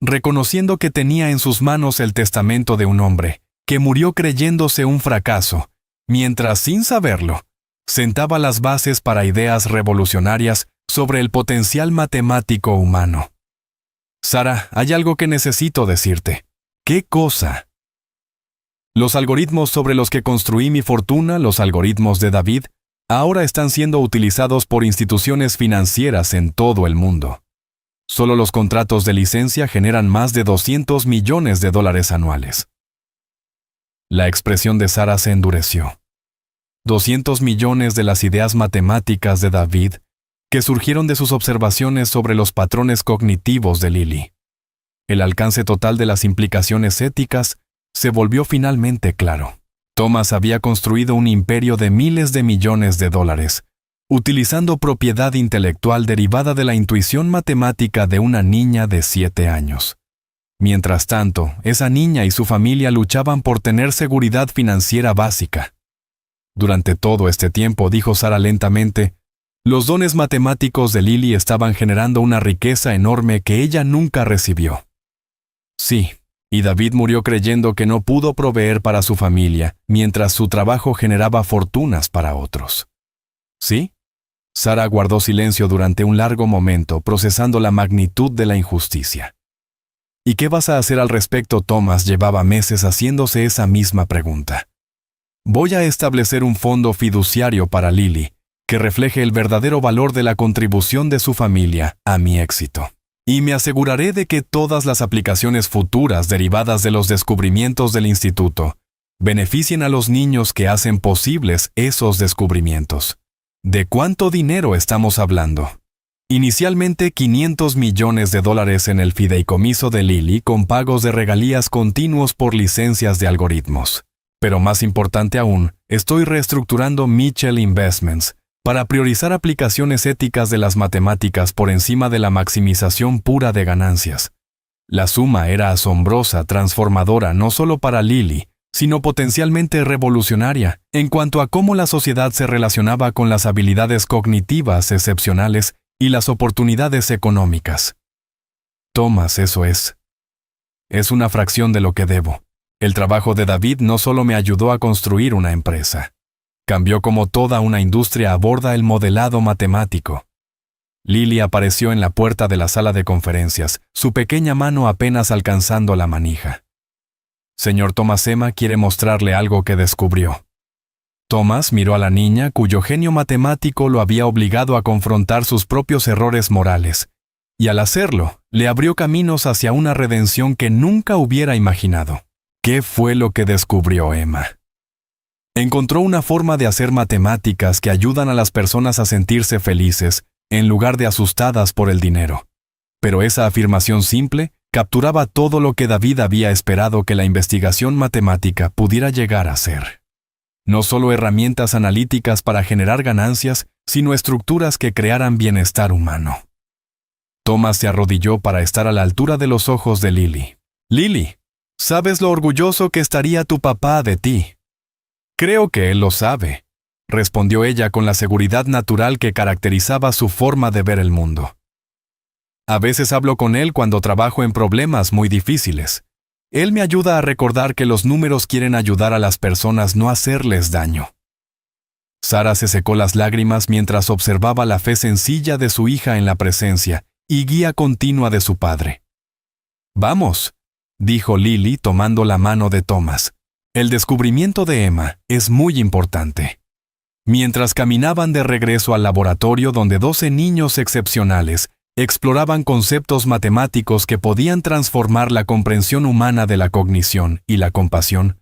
reconociendo que tenía en sus manos el testamento de un hombre que murió creyéndose un fracaso, mientras, sin saberlo, sentaba las bases para ideas revolucionarias sobre el potencial matemático humano. «Sara, hay algo que necesito decirte». «¿Qué cosa?» «Los algoritmos sobre los que construí mi fortuna, los algoritmos de David, ahora están siendo utilizados por instituciones financieras en todo el mundo. Solo los contratos de licencia generan más de $200 millones anuales». La expresión de Sara se endureció. 200 millones de las ideas matemáticas de David, que surgieron de sus observaciones sobre los patrones cognitivos de Lily. El alcance total de las implicaciones éticas se volvió finalmente claro. Thomas había construido un imperio de miles de millones de dólares, utilizando propiedad intelectual derivada de la intuición matemática de una niña de 7 años. Mientras tanto, esa niña y su familia luchaban por tener seguridad financiera básica. Durante todo este tiempo, dijo Sara lentamente, los dones matemáticos de Lily estaban generando una riqueza enorme que ella nunca recibió. Sí, y David murió creyendo que no pudo proveer para su familia, mientras su trabajo generaba fortunas para otros. ¿Sí? Sara guardó silencio durante un largo momento, procesando la magnitud de la injusticia. ¿Y qué vas a hacer al respecto? Thomas llevaba meses haciéndose esa misma pregunta. Voy a establecer un fondo fiduciario para Lily, que refleje el verdadero valor de la contribución de su familia a mi éxito. Y me aseguraré de que todas las aplicaciones futuras derivadas de los descubrimientos del instituto beneficien a los niños que hacen posibles esos descubrimientos. ¿De cuánto dinero estamos hablando? Inicialmente $500 millones en el fideicomiso de Lily con pagos de regalías continuos por licencias de algoritmos. Pero más importante aún, estoy reestructurando Mitchell Investments para priorizar aplicaciones éticas de las matemáticas por encima de la maximización pura de ganancias. La suma era asombrosa, transformadora no solo para Lily, sino potencialmente revolucionaria en cuanto a cómo la sociedad se relacionaba con las habilidades cognitivas excepcionales y las oportunidades económicas. Thomas, eso es. Es una fracción de lo que debo. El trabajo de David no solo me ayudó a construir una empresa. Cambió como toda una industria aborda el modelado matemático. Lily apareció en la puerta de la sala de conferencias, su pequeña mano apenas alcanzando la manija. Señor Thomas, Emma quiere mostrarle algo que descubrió. Thomas miró a la niña, cuyo genio matemático lo había obligado a confrontar sus propios errores morales, y al hacerlo, le abrió caminos hacia una redención que nunca hubiera imaginado. ¿Qué fue lo que descubrió Emma? Encontró una forma de hacer matemáticas que ayudan a las personas a sentirse felices, en lugar de asustadas por el dinero. Pero esa afirmación simple capturaba todo lo que David había esperado que la investigación matemática pudiera llegar a ser. No solo herramientas analíticas para generar ganancias, sino estructuras que crearan bienestar humano. Thomas se arrodilló para estar a la altura de los ojos de Lily. «Lily, ¿sabes lo orgulloso que estaría tu papá de ti?» «Creo que él lo sabe», respondió ella con la seguridad natural que caracterizaba su forma de ver el mundo. «A veces hablo con él cuando trabajo en problemas muy difíciles. Él me ayuda a recordar que los números quieren ayudar a las personas, no hacerles daño». Sara se secó las lágrimas mientras observaba la fe sencilla de su hija en la presencia y guía continua de su padre. «Vamos», dijo Lily tomando la mano de Thomas. «El descubrimiento de Emma es muy importante». Mientras caminaban de regreso al laboratorio donde 12 niños excepcionales exploraban conceptos matemáticos que podían transformar la comprensión humana de la cognición y la compasión,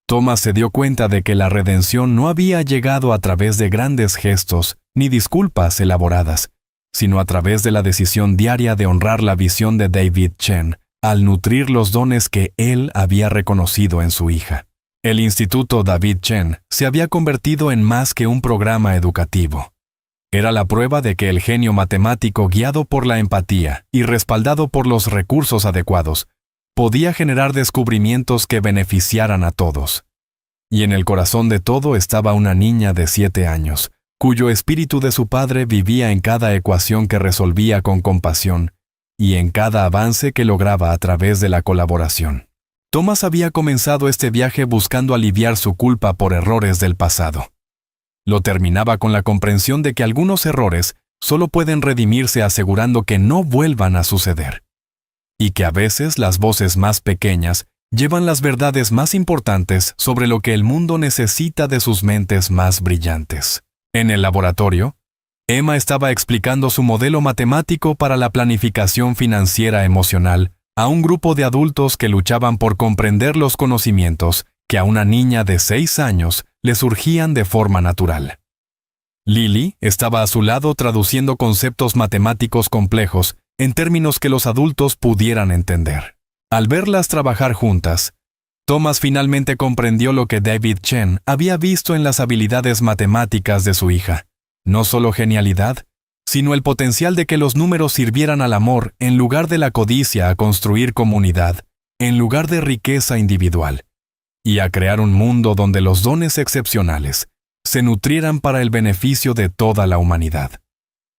Thomas se dio cuenta de que la redención no había llegado a través de grandes gestos ni disculpas elaboradas, sino a través de la decisión diaria de honrar la visión de David Chen al nutrir los dones que él había reconocido en su hija. El Instituto David Chen se había convertido en más que un programa educativo. Era la prueba de que el genio matemático, guiado por la empatía y respaldado por los recursos adecuados, podía generar descubrimientos que beneficiaran a todos. Y en el corazón de todo estaba una niña de 7 años, cuyo espíritu de su padre vivía en cada ecuación que resolvía con compasión y en cada avance que lograba a través de la colaboración. Thomas había comenzado este viaje buscando aliviar su culpa por errores del pasado. Lo terminaba con la comprensión de que algunos errores solo pueden redimirse asegurando que no vuelvan a suceder. Y que a veces las voces más pequeñas llevan las verdades más importantes sobre lo que el mundo necesita de sus mentes más brillantes. En el laboratorio, Emma estaba explicando su modelo matemático para la planificación financiera emocional a un grupo de adultos que luchaban por comprender los conocimientos que a una niña de 6 años le surgían de forma natural. Lily estaba a su lado traduciendo conceptos matemáticos complejos en términos que los adultos pudieran entender. Al verlas trabajar juntas, Thomas finalmente comprendió lo que David Chen había visto en las habilidades matemáticas de su hija. No solo genialidad, sino el potencial de que los números sirvieran al amor en lugar de la codicia, a construir comunidad, en lugar de riqueza individual, y a crear un mundo donde los dones excepcionales se nutrieran para el beneficio de toda la humanidad.